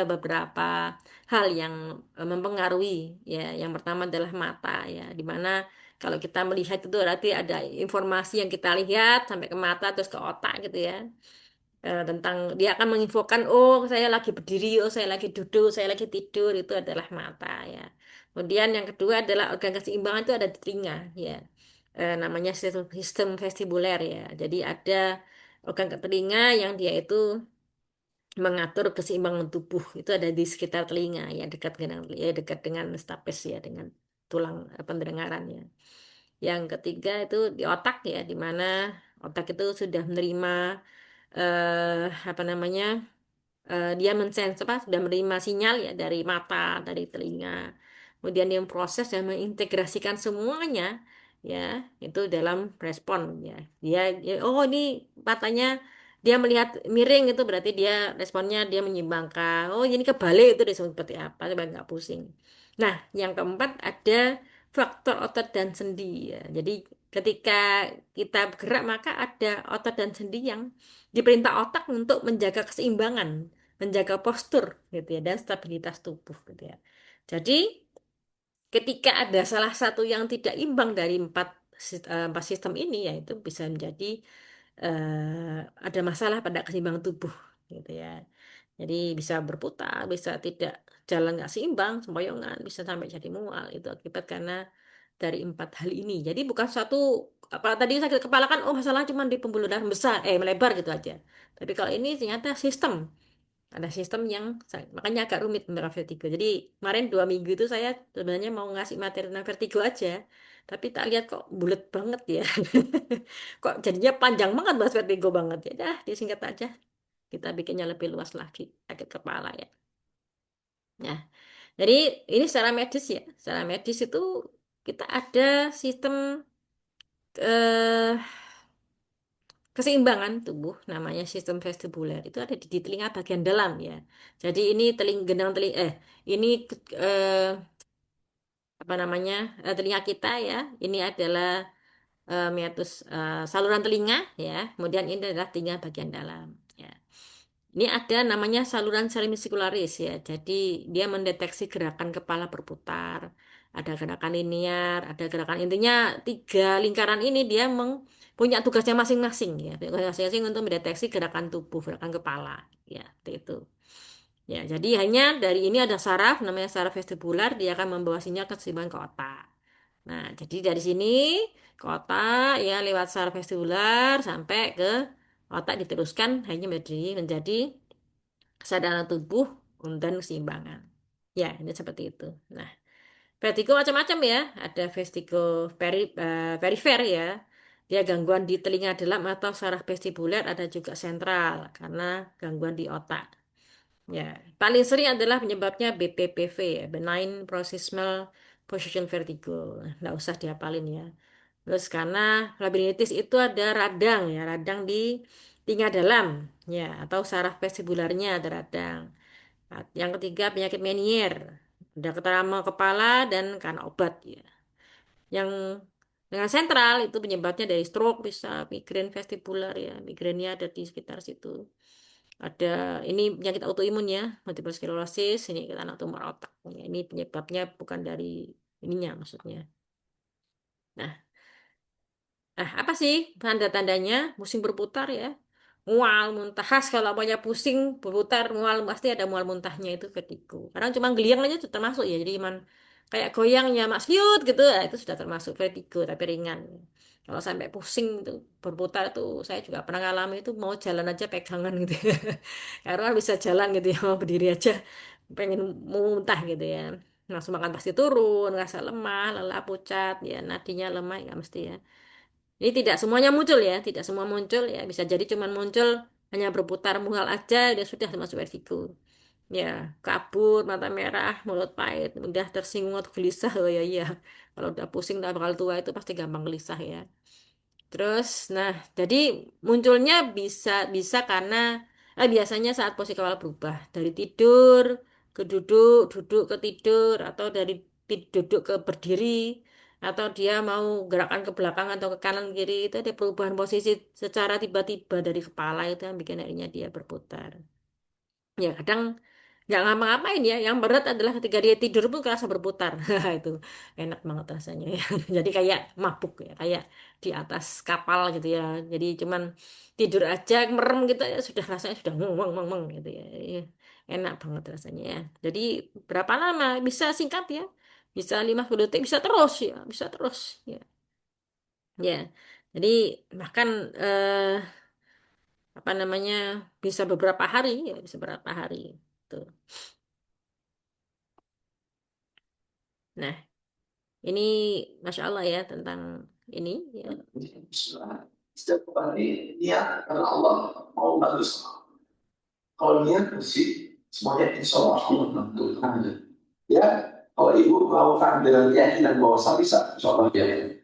beberapa hal yang mempengaruhi ya. Yang pertama adalah mata ya, di mana kalau kita melihat itu berarti ada informasi yang kita lihat sampai ke mata terus ke otak gitu ya. Tentang dia akan menginfokan, oh saya lagi berdiri, oh saya lagi duduk, saya lagi tidur, itu adalah mata ya. Kemudian yang kedua adalah organ keseimbangan itu ada di telinga ya. Namanya sistem vestibuler ya. Jadi ada organ ke telinga yang dia itu mengatur keseimbangan tubuh, itu ada di sekitar telinga ya, dekat dengan stapes ya, dengan tulang pendengaran ya. Yang ketiga itu di otak ya, di mana otak itu sudah menerima apa namanya, dia apa sudah menerima sinyal ya dari mata, dari telinga. Kemudian dia memproses dan mengintegrasikan semuanya ya, itu dalam respon ya. Oh ini matanya dia melihat miring, itu berarti dia responnya dia menyimbangkan. Oh ini kebalik, itu disebut seperti apa supaya nggak pusing. Nah, yang keempat ada faktor otot dan sendi ya. Jadi ketika kita bergerak maka ada otot dan sendi yang diperintah otak untuk menjaga keseimbangan, menjaga postur gitu ya, dan stabilitas tubuh gitu ya. Jadi ketika ada salah satu yang tidak imbang dari empat sistem ini, yaitu bisa menjadi ada masalah pada keseimbangan tubuh gitu ya. Jadi bisa berputar, bisa tidak jalan nggak seimbang, sempoyongan, bisa sampai jadi mual. Itu akibat karena dari empat hal ini. Jadi bukan suatu apa tadi sakit kepala kan, oh masalah cuma di pembuluh darah besar, melebar gitu aja. Tapi kalau ini ternyata sistem. Ada sistem yang makanya agak rumit tentang vertigo. Jadi kemarin 2 minggu itu saya sebenarnya mau ngasih materi tentang vertigo aja, tapi tak lihat kok bulat banget ya. Kok jadinya panjang banget bahas vertigo banget ya. Dah disingkat aja. Kita bikinnya lebih luas lagi sakit kepala ya. Nah, jadi ini secara medis ya. Secara medis itu kita ada sistem eh, keseimbangan tubuh namanya sistem vestibuler, itu ada di telinga bagian dalam ya. Jadi ini gendang telinga ini eh, apa namanya, telinga kita ya. Ini adalah meatus saluran telinga ya. Kemudian ini adalah telinga bagian dalam ya. Ini ada namanya saluran semicircularis ya. Jadi dia mendeteksi gerakan kepala berputar, ada gerakan linear, ada gerakan, intinya 3 lingkaran ini dia punya tugasnya masing-masing ya. Tugasnya masing-masing untuk mendeteksi gerakan tubuh, gerakan kepala ya, seperti itu. Ya, jadi hanya dari ini ada saraf namanya saraf vestibular, dia akan membawa sinyal keseimbangan ke otak. Nah, jadi dari sini ke otak ya lewat saraf vestibular sampai ke otak diteruskan hanya menjadi kesadaran tubuh dan keseimbangan. Ya, ini seperti itu. Nah, vertigo macam-macam ya. Ada vertigo perifer ya. Dia gangguan di telinga dalam atau saraf vestibuler, ada juga sentral karena gangguan di otak. Ya, paling sering adalah penyebabnya BPPV ya, benign paroxysmal position vertigo. Nggak usah dihafalin ya. Terus karena labirinitis itu ada radang ya, radang di telinga dalam ya, atau saraf vestibularnya ada radang. Nah, yang ketiga penyakit Meniere, ada keterama kepala dan karena obat ya. Yang dengan sentral itu penyebabnya dari stroke, bisa migrain vestibular ya, migrainnya ada di sekitar situ. Ada ini penyakit autoimun ya, multiple sclerosis, ini karena tumor otak. Ya, ini penyebabnya bukan dari ininya maksudnya. Nah, apa sih tanda-tandanya pusing berputar ya? Mual, muntah. Khas kalau apanya pusing berputar, mual, pasti ada mual muntahnya, itu vertigo. Kadang cuma geliang aja itu termasuk ya. Jadi cuman kayak goyangnya mak siut gitu, itu sudah termasuk vertigo tapi ringan. Kalau sampai pusing itu berputar tuh saya juga pernah ngalami, itu mau jalan aja pegangan gitu ya. Karena kan bisa jalan gitu ya, mau berdiri aja pengen muntah gitu ya. Langsung makan pasti turun, rasa lemah, lelah, pucat, ya nadinya lemah, nggak mesti ya. Ini tidak semuanya muncul ya, tidak semua muncul ya. Bisa jadi cuman muncul hanya berputar mual aja, dia sudah termasuk vertigo. Ya, kabur, mata merah, mulut pahit, mudah tersinggung atau gelisah. Oh ya iya, kalau udah pusing, udah bakal tua itu pasti gampang gelisah ya. Terus, nah, jadi munculnya bisa bisa karena Biasanya saat posisi kepala berubah dari tidur ke duduk, duduk ke tidur, atau dari duduk ke berdiri, atau dia mau gerakan ke belakang atau ke kanan kiri, itu ada perubahan posisi secara tiba-tiba dari kepala itu yang bikin akhirnya dia berputar. Ya kadang nggak ngapa-ngapain ya, yang berat adalah ketika dia tidur pun kerasa berputar. Itu enak banget rasanya ya. Jadi kayak mabuk ya, kayak di atas kapal gitu ya. Jadi cuman tidur aja merem gitu ya sudah rasanya sudah ngong ngong ngong ngong gitu ya. Enak banget rasanya ya. Jadi berapa lama? Bisa singkat ya. Bisa 50 detik, bisa terus ya, bisa terus ya. Ya. Jadi bahkan apa namanya bisa beberapa hari ya, bisa beberapa hari. Tuh. Nah, ini Masya Allah ya tentang ini ya. Setiap kali niat karena Allah mau bagus. Kalau niat bersih, semuanya insya Allah Allah bantu. Ya, kalau ibu melakukan dengan keyakinan bahwa saya bisa, insya Allah ya.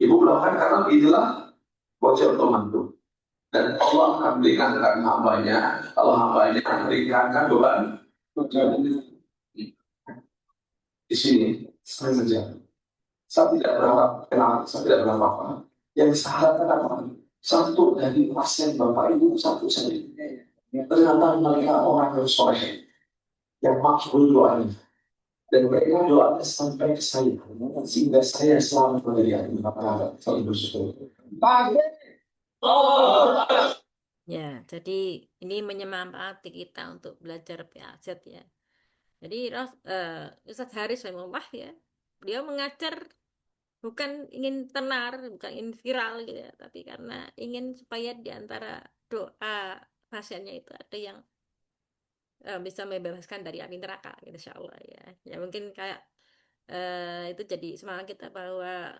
Ibu melakukan karena inilah bocor untuk mantu. Dan Allah akan berikan kepada hambanya, kalau hambanya berikan beban, di sini, saya saja. Saya tidak berharap kenal, saya tidak berharap apa. Yang saya harapkan apa? Satu dari pasien Bapak Ibu, satu saja. Ternyata mereka orang yang soleh, yang makbul doanya. Dan mereka doanya sampai ke saya. Sehingga saya selalu melihat apa saya bersyukur. Ya, jadi ini menyemangati kita untuk belajar PAZ ya. Jadi Ustadz Haris Rahimahullah ya, beliau mengajar bukan ingin tenar, bukan ingin viral gitu ya, tapi karena ingin supaya di antara doa pasiennya itu ada yang bisa membebaskan dari api neraka gitu, insya Allah ya. Ya mungkin kayak itu jadi semangat kita bahwa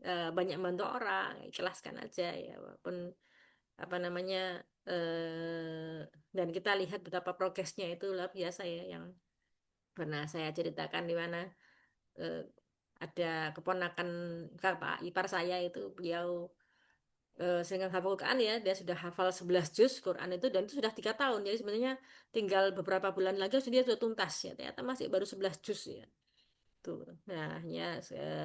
banyak bantu orang, ikhlaskan aja ya, walaupun apa namanya dan kita lihat betapa progresnya itu luar biasa ya, yang pernah saya ceritakan di mana eh, ada keponakan Pak ipar saya itu, beliau sehingga hafal Quran ya, dia sudah hafal 11 juz Quran itu, dan itu sudah 3 tahun, jadi sebenarnya tinggal beberapa bulan lagi dia sudah tuntas ya, ternyata masih baru 11 juz ya tuh. Nah ya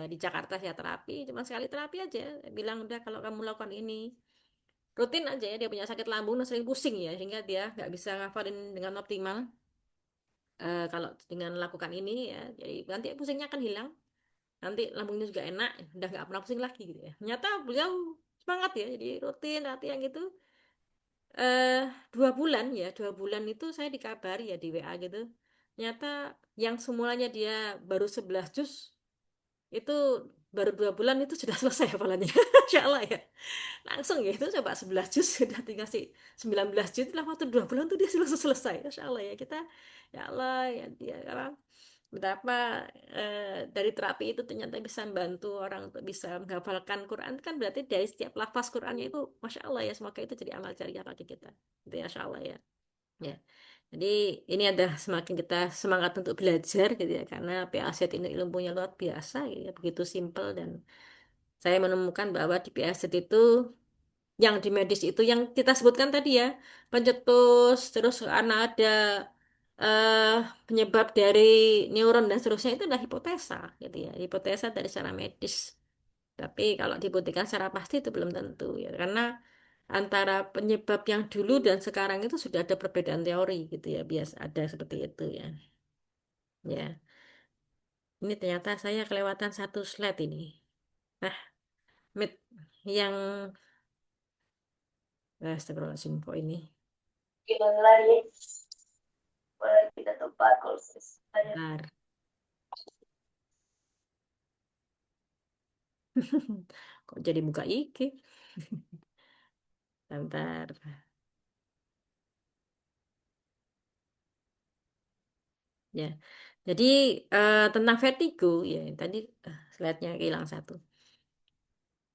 di Jakarta saya terapi cuma sekali terapi aja, bilang udah kalau kamu lakukan ini rutin aja ya, dia punya sakit lambung dan sering pusing ya, sehingga dia nggak bisa ngafalin dengan optimal. Kalau dengan lakukan ini ya, jadi nanti pusingnya akan hilang, nanti lambungnya juga enak, udah nggak pernah pusing lagi gitu ya. Ternyata beliau semangat ya, jadi rutin latihan gitu. eh 2 bulan ya, 2 bulan itu saya dikabari ya di WA gitu, ternyata yang semulanya dia baru 11 juz itu baru 2 bulan itu sudah selesai hafalannya. Insya Allah ya, langsung ya itu coba 11 juz sudah dikasih 19 juz lah, waktu 2 bulan tuh dia selesai selesai. Insya Allah ya kita, ya Allah ya dia apa betapa dari terapi itu ternyata bisa membantu orang untuk bisa menghafalkan Quran, kan berarti dari setiap lafaz Qurannya itu Masya Allah ya, semoga itu jadi amal jariah bagi kita itu ya, Insya Allah ya. Ya, jadi ini ada semakin kita semangat untuk belajar gitu ya, karena PAZ ini ilmunya luar biasa gitu ya, begitu simpel. Dan saya menemukan bahwa di PAZ itu yang di medis itu yang kita sebutkan tadi ya, pencetus, terus karena ada eh, penyebab dari neuron dan seterusnya, itu adalah hipotesa gitu ya, hipotesa dari secara medis. Tapi kalau dibuktikan secara pasti itu belum tentu ya, karena antara penyebab yang dulu dan sekarang itu sudah ada perbedaan teori gitu ya, biasa ada seperti itu ya. Ya, ini ternyata saya kelewatan satu slide ini. Nah, mit yang astagfirullahaladzim kok ini. Bentar. Kok jadi buka IG? Bentar. Ya. Jadi tentang vertigo ya, tadi slide-nya hilang satu.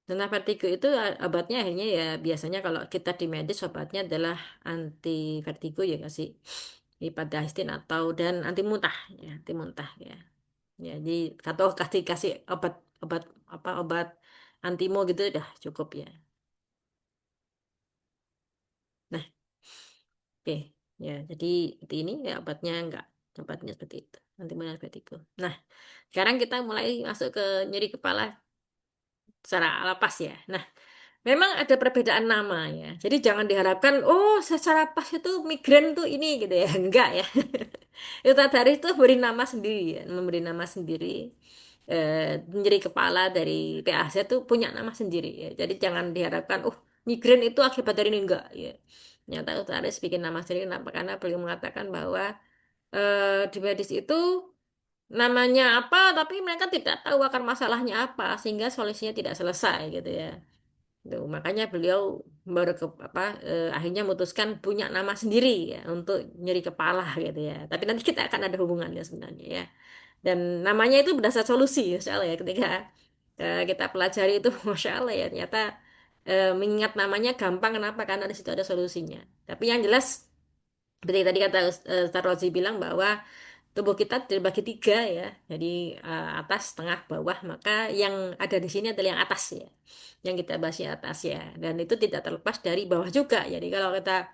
Tentang vertigo itu obatnya akhirnya ya biasanya kalau kita di medis obatnya adalah anti vertigo ya, kasih mifepristone atau dan anti muntah ya, anti muntah ya. Ya, jadi atau kasih kasih obat obat apa obat antimo gitu udah cukup ya. Nah, Oke, ya. Jadi ini ya obatnya seperti itu. Nanti mulai seperti itu. Nah, sekarang kita mulai masuk ke nyeri kepala secara lapas ya. Nah, memang ada perbedaan nama ya. Jadi jangan diharapkan, oh secara pas itu migrain tuh ini gitu ya. Enggak ya. Yutadaris itu beri nama sendiri ya. Memberi nama sendiri. Nyeri kepala dari PAC itu punya nama sendiri ya. Jadi jangan diharapkan, oh migrain itu akibat dari ini enggak ya. Nyata Yutadaris bikin nama sendiri kenapa? Karena beliau mengatakan bahwa di medis itu namanya apa, tapi mereka tidak tahu akar masalahnya apa, sehingga solusinya tidak selesai gitu ya. Tuh, makanya beliau baru akhirnya memutuskan punya nama sendiri ya untuk nyeri kepala gitu ya. Tapi nanti kita akan ada hubungannya sebenarnya ya. Dan namanya itu berdasar solusi, Masya Allah ya. Ketika kita pelajari itu, Masya Allah ya, ternyata mengingat namanya gampang. Kenapa? Karena di situ ada solusinya. Tapi yang jelas, seperti tadi kata Ustaz Rozi bilang bahwa tubuh kita terbagi tiga ya. Jadi atas, tengah, bawah. Maka yang ada di sini adalah yang atas ya. Yang kita bahas yang atas ya. Dan itu tidak terlepas dari bawah juga. Jadi kalau kita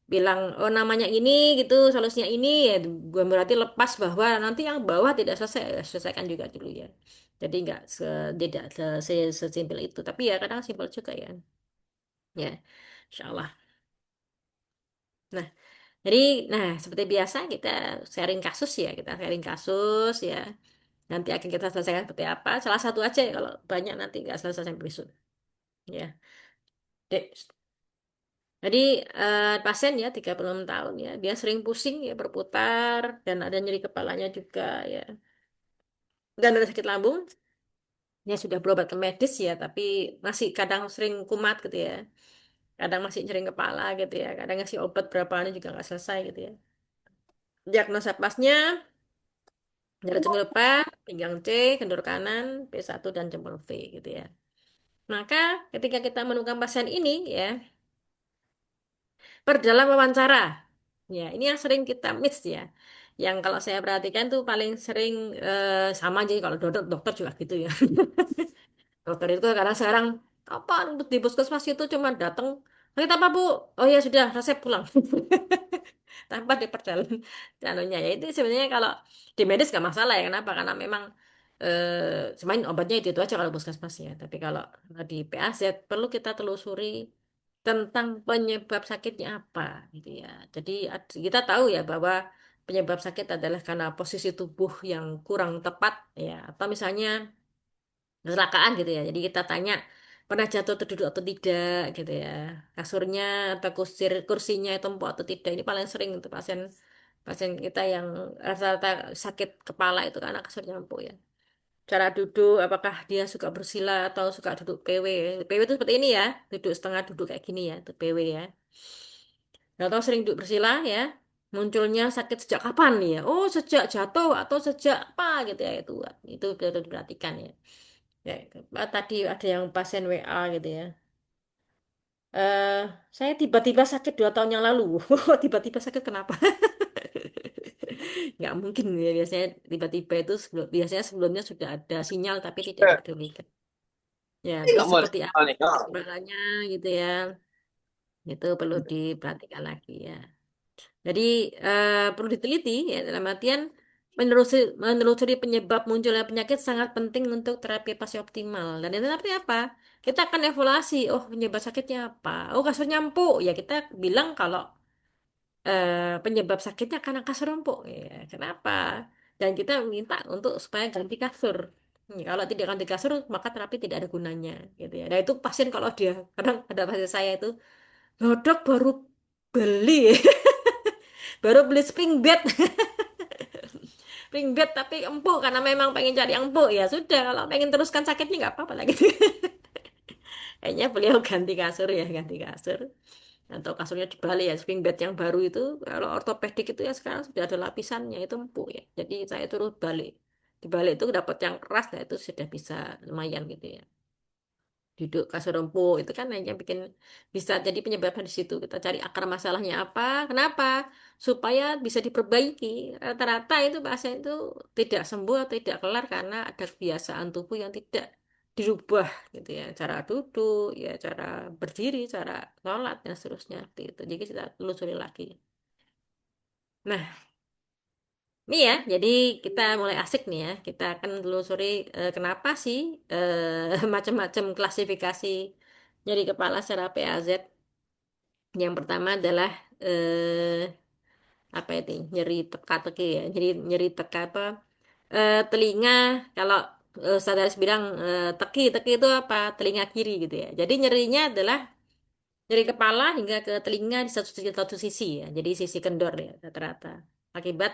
bilang oh namanya ini gitu, solusinya ini ya bukan berarti lepas bahwa nanti yang bawah tidak selesai. Selesaikan juga dulu ya. Jadi nggak tidak sesimpel itu. Tapi ya kadang simpel juga ya. Ya, insya Allah. Nah, jadi, nah seperti biasa kita sharing kasus ya, kita sharing kasus ya. Nanti akan kita selesaikan seperti apa. Salah satu aja ya, kalau banyak nanti nggak selesai sampai besok. Ya. Dek. Jadi pasien ya 36 tahun ya, dia sering pusing ya berputar dan ada nyeri kepalanya juga ya. Dan ada sakit lambung. Dia sudah berobat ke medis ya, tapi masih kadang sering kumat gitu ya. Kadang masih nyering kepala gitu ya. Kadang ngasih obat berapa hari juga nggak selesai gitu ya. Diagnosa pasnya nyeri jempol P, pinggang C, kendur kanan, P1 dan jempol V gitu ya. Maka ketika kita menemukan pasien ini ya, perdalam wawancara. Ya, ini yang sering kita miss ya. Yang kalau saya perhatikan tuh paling sering sama aja kalau dokter juga gitu ya. Dokter itu kadang sekarang apa di puskesmas itu cuma datang, sakit apa Bu? Oh ya sudah, resep pulang. Tanpa diperdalam anunya ya itu sebenarnya kalau di medis gak masalah ya kenapa karena memang semain obatnya itu aja kalau puskesmas ya tapi kalau di PAZ perlu kita telusuri tentang penyebab sakitnya apa gitu ya jadi kita tahu ya bahwa penyebab sakit adalah karena posisi tubuh yang kurang tepat ya atau misalnya kecelakaan gitu ya. Jadi kita tanya pernah jatuh terduduk atau tidak gitu ya. Kasurnya atau kursinya itu empuk atau tidak. Ini paling sering untuk pasien pasien kita yang rata-rata sakit kepala itu karena kasurnya empuk ya. Cara duduk, apakah dia suka bersila atau suka duduk PW. PW itu seperti ini ya, duduk setengah duduk kayak gini ya, itu PW ya. Atau sering duduk bersila ya. Munculnya sakit sejak kapan nih ya? Oh, sejak jatuh atau sejak apa gitu ya itu perlu diperhatikan ya. Ya, tadi ada yang pasien WA gitu ya. eh saya tiba-tiba sakit 2 tahun yang lalu. Tiba-tiba sakit kenapa? Nggak mungkin ya biasanya tiba-tiba itu biasanya sebelumnya sudah ada sinyal tapi tidak dipedulikan. Ya, terus Nggak boleh. seperti apa gejalanya gitu ya. Itu perlu diperhatikan lagi ya. Jadi perlu diteliti ya dalam artian menelusuri penyebab munculnya penyakit sangat penting untuk terapi pasti optimal. Dan itu tapi apa? Kita akan evaluasi, oh penyebab sakitnya apa? Oh kasur empuk. Ya kita bilang kalau penyebab sakitnya karena kasur empuk. Ya, kenapa? Dan kita minta untuk supaya ganti kasur. Ya, kalau tidak ganti kasur maka terapi tidak ada gunanya gitu ya. Nah itu pasien kalau dia kadang ada pasien saya itu, "Loh, Dok baru beli baru beli spring bed spring bed tapi empuk karena memang pengen cari yang empuk ya sudah kalau pengen teruskan sakitnya nggak apa-apa lagi kayaknya beliau ganti kasur ya ganti kasur atau kasurnya dibalik ya spring bed yang baru itu kalau ortopedik itu ya sekarang sudah ada lapisannya itu empuk ya jadi saya turut balik dibalik itu dapat yang keras nah itu sudah bisa lumayan gitu ya duduk kasur empuk itu kan yang bikin bisa jadi penyebabnya di situ kita cari akar masalahnya apa kenapa supaya bisa diperbaiki rata-rata itu pasien itu tidak sembuh atau tidak kelar karena ada kebiasaan tubuh yang tidak dirubah gitu ya cara duduk ya cara berdiri cara sholat dan seterusnya seperti itu jadi kita telusuri lagi Nah, ini ya, jadi kita mulai asik nih ya. Kita akan telusuri kenapa sih macam-macam klasifikasi nyeri kepala secara PAZ. Yang pertama adalah eh, apa itu? Nyeri teka-teki ya. Nyeri nyeri teka apa? Telinga kalau Sadaris bilang teki, teki itu apa? Telinga kiri gitu ya. Jadi nyerinya adalah nyeri kepala hingga ke telinga di satu sisi ya. Jadi sisi kendor ya rata-rata. Akibat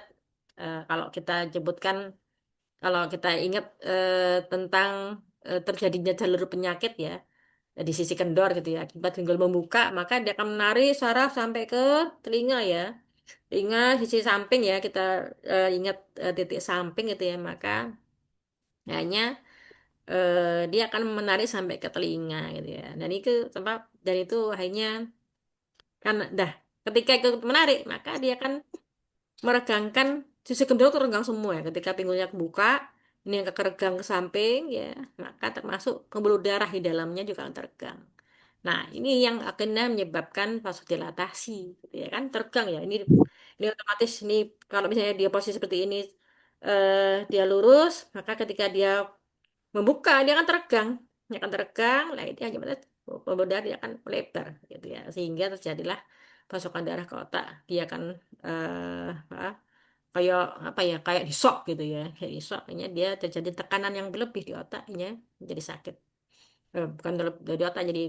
kalau kita sebutkan kalau kita ingat tentang terjadinya jalur penyakit ya di sisi kendor gitu ya, akibat pinggul membuka, maka dia akan menarik saraf sampai ke telinga ya. Telinga sisi samping ya, kita ingat titik samping gitu ya, maka hanya dia akan menarik sampai ke telinga gitu ya. Dan itu sebab dan itu hanya karena dah ketika itu menarik, maka dia akan meregangkan sisi kendor itu renggang semua ya. Ketika pinggulnya kebuka, ini yang keregang ke samping ya, maka termasuk pembuluh darah di dalamnya juga akan teregang. Nah, ini yang akhirnya menyebabkan vasodilatasi, gitu ya kan, teregang ya. Ini otomatis ini kalau misalnya dia posisi seperti ini dia lurus, maka ketika dia membuka dia akan teregang, dia akan teregang, lah itu hanya pembuluh darah dia akan melebar, gitu ya, sehingga terjadilah pasokan darah ke otak. Dia akan apa, kayak apa ya, kayak di shock gitu ya, kayak di shock, akhirnya dia terjadi tekanan yang berlebih di otaknya, jadi sakit. Bukan dari otak jadi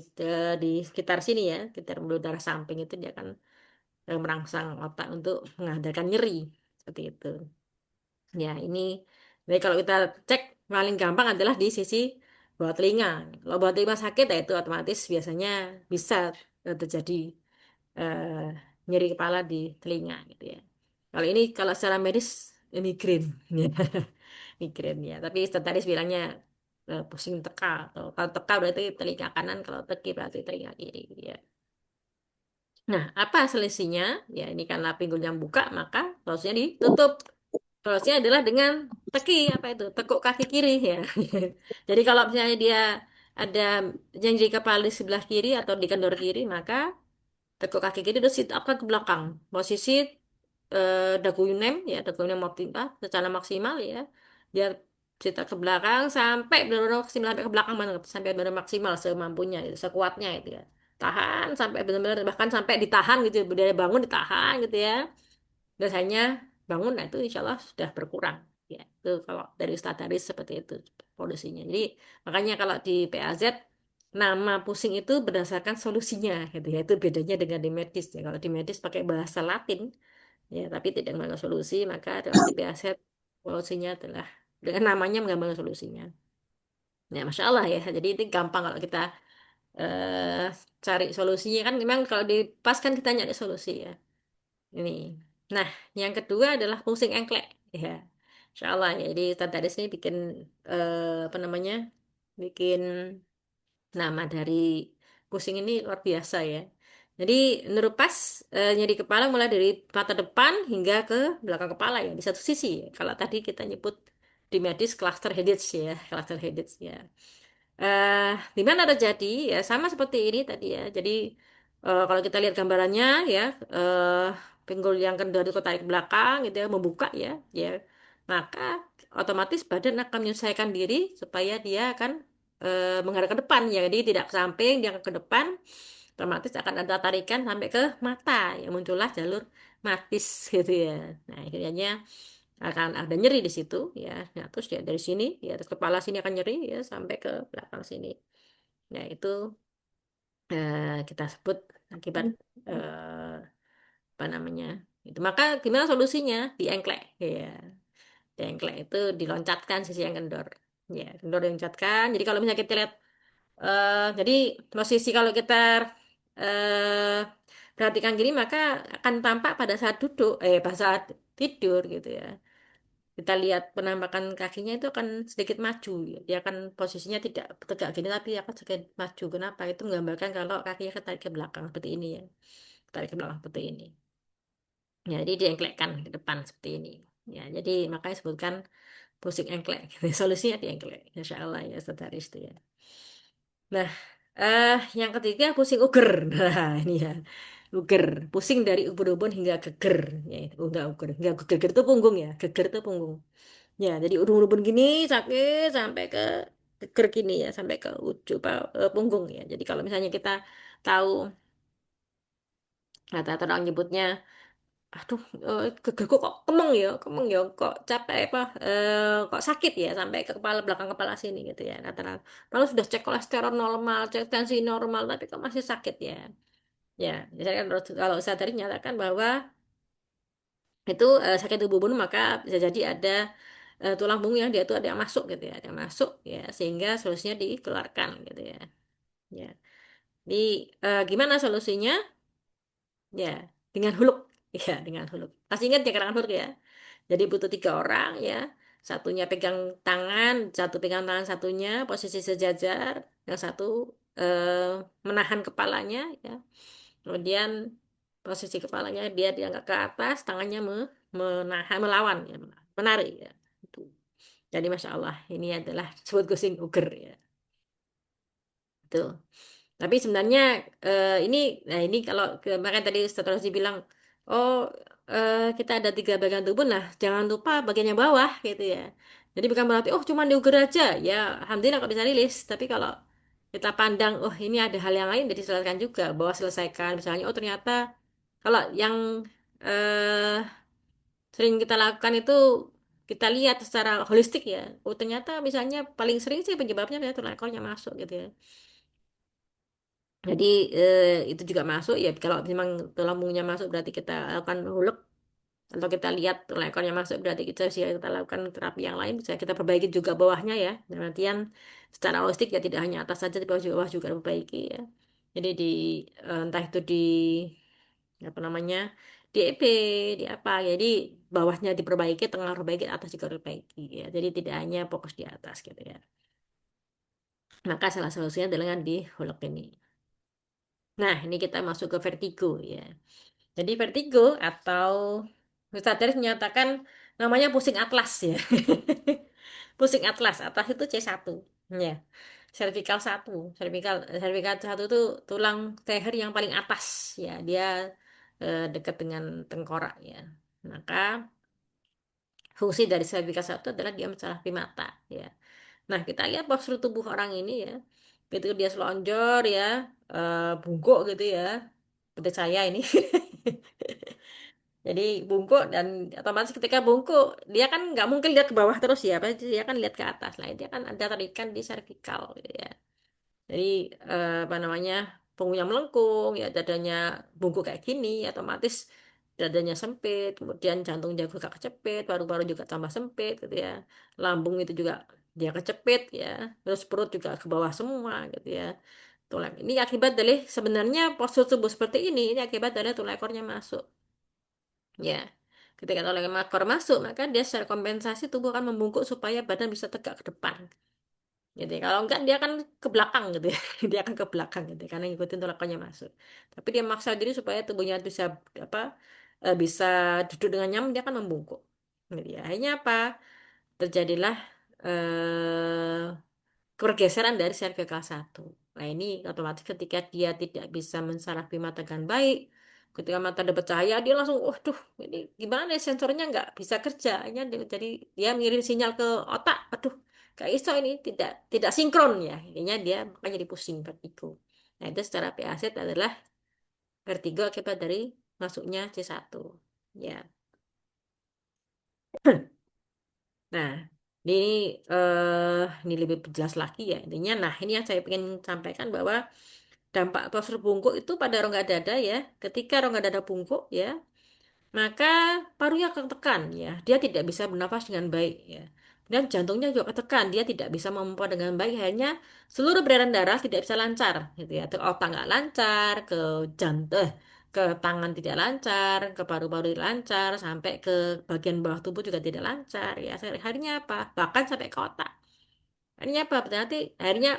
di sekitar sini ya, sekitar pembuluh darah samping itu dia akan merangsang otak untuk mengadakan nyeri seperti itu. Ya ini, jadi kalau kita cek paling gampang adalah di sisi bawah telinga. Kalau bawah telinga sakit ya itu otomatis biasanya bisa terjadi eh, nyeri kepala di telinga gitu ya. Kalau ini kalau secara medis migrain ya. Migrain ya. Tapi tadi bilangnya pusing teka, atau kalau teka berarti telinga kanan, kalau teki berarti telinga kiri gitu ya. Nah, apa selisihnya? Ya ini karena pinggulnya buka maka solusinya ditutup. Solusinya adalah dengan teki apa itu? Tekuk kaki kiri ya. Jadi kalau misalnya dia ada janji kepala di sebelah kiri atau di kendor kiri, maka tekuk kaki kiri terus sit up ke belakang. Posisi dagu yunem ya, dagu yunem optimal secara maksimal ya. Dia sit up ke belakang sampai benar-benar maksimal, sampai ke belakang banget, sampai benar maksimal semampunya, itu, sekuatnya itu ya. Tahan sampai benar-benar, bahkan sampai ditahan gitu, dari bangun ditahan gitu ya. Dan hanya bangun, nah itu insya Allah sudah berkurang. Ya, itu kalau dari statis seperti itu polusinya. Jadi makanya kalau di PAZ nama pusing itu berdasarkan solusinya gitu ya. Itu bedanya dengan di medis ya. Kalau di medis pakai bahasa Latin ya, tapi tidak menggunakan solusi, maka kalau di PAZ solusinya adalah dengan namanya menggambarkan solusinya. Ya, Masya Allah ya. Jadi itu gampang kalau kita eh, cari solusinya kan. Memang kalau di pas kan kita nyari solusi ya. Ini. Nah, yang kedua adalah pusing engklek. Ya, Insya Allah ya. Jadi Tante Aris ini bikin apa namanya? Bikin nama dari pusing ini luar biasa ya. Jadi menurut pas nyeri kepala mulai dari mata depan hingga ke belakang kepala ya di satu sisi. Kalau tadi kita nyebut di medis cluster headache ya, cluster headache ya. eh di mana terjadi ya sama seperti ini tadi ya. Jadi kalau kita lihat gambarannya ya, eh pinggul yang kendor itu tarik ke belakang gitu ya, membuka ya, ya. Maka otomatis badan akan menyesuaikan diri supaya dia akan menghadap ke depan ya. Jadi tidak ke samping, dia ke depan. Otomatis akan ada tarikan sampai ke mata ya, muncullah jalur matis gitu ya. Nah, akhirnya akan ada nyeri di situ ya. Nah, terus ya dari sini ya, atas kepala sini akan nyeri ya sampai ke belakang sini. Nah, itu kita sebut akibat eh, apa namanya? Itu. Maka gimana solusinya? Diengklek ya. Diengklek itu diloncatkan sisi yang kendor. Ya, kendor diloncatkan. Jadi kalau misalnya kita lihat jadi posisi kalau kita eh, perhatikan gini maka akan tampak pada saat duduk pada saat tidur gitu ya. Kita lihat penampakan kakinya itu akan sedikit maju ya. Dia akan posisinya tidak tegak gini tapi akan sedikit maju. Kenapa? Itu menggambarkan kalau kakinya ketarik ke belakang seperti ini ya. Tarik ke belakang seperti ini. Ya, jadi diengklekkan ke depan seperti ini. Ya, jadi makanya sebutkan pusing engklek. Solusinya diengklek. Insya Allah ya, setaris itu ya. Nah, yang ketiga pusing uger. Nah, ini ya. Uger, pusing dari ubun-ubun hingga geger. Ya, itu enggak uger, enggak geger itu punggung ya, geger itu punggung. Ya, jadi ubun-ubun gini sakit sampai ke geger gini ya, sampai ke ujung punggung ya. Jadi kalau misalnya kita tahu kata orang nyebutnya, aduh, gegerku kok kemeng ya, kok capek apa, kok sakit ya sampai ke kepala belakang kepala sini gitu ya. Kata-kata, kalau sudah cek kolesterol normal, cek tensi normal, tapi kok masih sakit ya. Ya, jadi kan kalau saya tadi nyatakan bahwa itu sakit tubuh bunuh maka bisa jadi ada tulang punggung yang dia itu ada yang masuk gitu ya, ada yang masuk ya sehingga solusinya dikeluarkan gitu ya. Ya, di gimana solusinya? Ya, dengan huluk. Ya, dengan huluk. Pasti ingat ya kerangan huluk ya. Jadi butuh 3 orang ya. Satunya pegang tangan, satu pegang tangan satunya, posisi sejajar. Yang satu menahan kepalanya ya. Kemudian posisi kepalanya dia diangkat ke atas, tangannya menahan, melawan ya, menarik ya. Itu. Jadi Masya Allah, ini adalah disebut gosing uger ya. Tuh. Tapi sebenarnya ini, nah ini kalau makanya tadi Ustaz Rozi bilang, oh kita ada 3 bagian tubuh, nah jangan lupa bagian yang bawah gitu ya. Jadi bukan berarti oh cuma diukur aja, ya alhamdulillah kalau bisa rilis. Tapi kalau kita pandang, oh ini ada hal yang lain, jadi selesaikan juga, bahwa selesaikan. Misalnya, oh ternyata kalau yang eh, sering kita lakukan itu kita lihat secara holistik ya, oh ternyata misalnya paling sering sih penyebabnya adalah tulang ekornya masuk gitu ya. Jadi itu juga masuk ya kalau memang tulang punggungnya masuk berarti kita lakukan hulek atau kita lihat tulang ekornya masuk berarti kita lakukan terapi yang lain bisa kita perbaiki juga bawahnya ya. Dalam artian secara holistik ya tidak hanya atas saja tapi bawah juga diperbaiki ya. Jadi di entah itu di apa namanya di EP di apa jadi bawahnya diperbaiki tengah diperbaiki atas juga diperbaiki ya. Jadi tidak hanya fokus di atas gitu ya. Maka salah solusinya adalah dengan di hulek ini. Nah, ini kita masuk ke vertigo ya. Jadi vertigo atau Ustadz Deris menyatakan namanya pusing atlas ya. Pusing atlas, atlas itu C1. Ya. Cervical 1. Cervical 1 itu tulang leher yang paling atas ya. Dia dekat dengan tengkorak ya. Maka fungsi dari cervical 1 adalah dia mencerahkan mata ya. Nah, kita lihat postur tubuh orang ini ya. Begitu dia selonjor ya, bungkuk gitu ya. Seperti saya ini. Jadi bungkuk dan otomatis ketika bungkuk dia kan nggak mungkin lihat ke bawah terus ya, pasti dia kan lihat ke atas. Nah, dia kan ada tarikan di servikal gitu ya. Jadi apa namanya punggungnya melengkung ya dadanya bungkuk kayak gini otomatis dadanya sempit kemudian jantung jago juga kecepit paru-paru juga tambah sempit gitu ya lambung itu juga dia kecepit ya terus perut juga ke bawah semua gitu ya tulang ini akibat dari sebenarnya postur tubuh seperti ini akibat dari tulang ekornya masuk ya ketika tulang ekor masuk maka dia secara kompensasi tubuh akan membungkuk supaya badan bisa tegak ke depan gitu ya. Kalau enggak dia akan ke belakang gitu ya. Dia akan ke belakang gitu ya, karena ngikutin tolakannya masuk. Tapi dia maksa diri supaya tubuhnya bisa apa bisa duduk dengan nyaman dia akan membungkuk. Gitu ya. Akhirnya apa? Terjadilah eh pergeseran dari cervical 1. Nah, ini otomatis ketika dia tidak bisa mensarafi mata dengan baik, ketika mata ada bercahaya, dia langsung, waduh, ini gimana ya sensornya nggak bisa kerja. Jadi dia mengirim sinyal ke otak, aduh, kayak iso ini tidak sinkron ya. Akhirnya dia makanya jadi pusing vertigo. Nah, itu secara PAZ adalah vertigo akibat dari masuknya C1. Ya. Nah, ini lebih jelas lagi ya intinya. Nah, ini yang saya ingin sampaikan bahwa dampak postur bungkuk itu pada rongga dada ya. Ketika rongga dada bungkuk ya, maka parunya ketekan ya. Dia tidak bisa bernafas dengan baik ya. Dan jantungnya juga ketekan, dia tidak bisa memompa dengan baik. Akhirnya seluruh peredaran darah tidak bisa lancar gitu ya. Ke otak nggak lancar, ke jantung, ke tangan tidak lancar, ke paru-paru tidak lancar, sampai ke bagian bawah tubuh juga tidak lancar ya. Akhirnya apa? Bahkan sampai ke otak. Akhirnya apa? Berarti akhirnya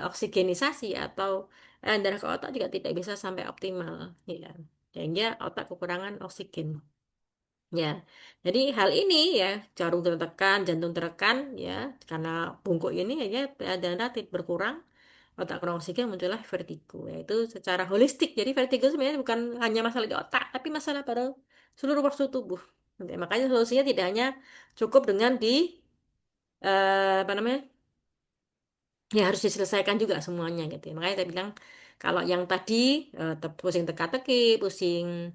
oksigenisasi atau darah ke otak juga tidak bisa sampai optimal ya. Sehingga otak kekurangan oksigen. Ya, jadi hal ini ya jarum tertekan, jantung tertekan ya karena bungkuk ini ya darah berkurang otak kurang oksigen muncullah vertigo. Yaitu secara holistik. Jadi vertigo sebenarnya bukan hanya masalah di otak, tapi masalah pada seluruh organ tubuh. Oke, makanya solusinya tidak hanya cukup dengan apa namanya, ya harus diselesaikan juga semuanya gitu ya. Makanya saya bilang kalau yang tadi pusing teka-teki, pusing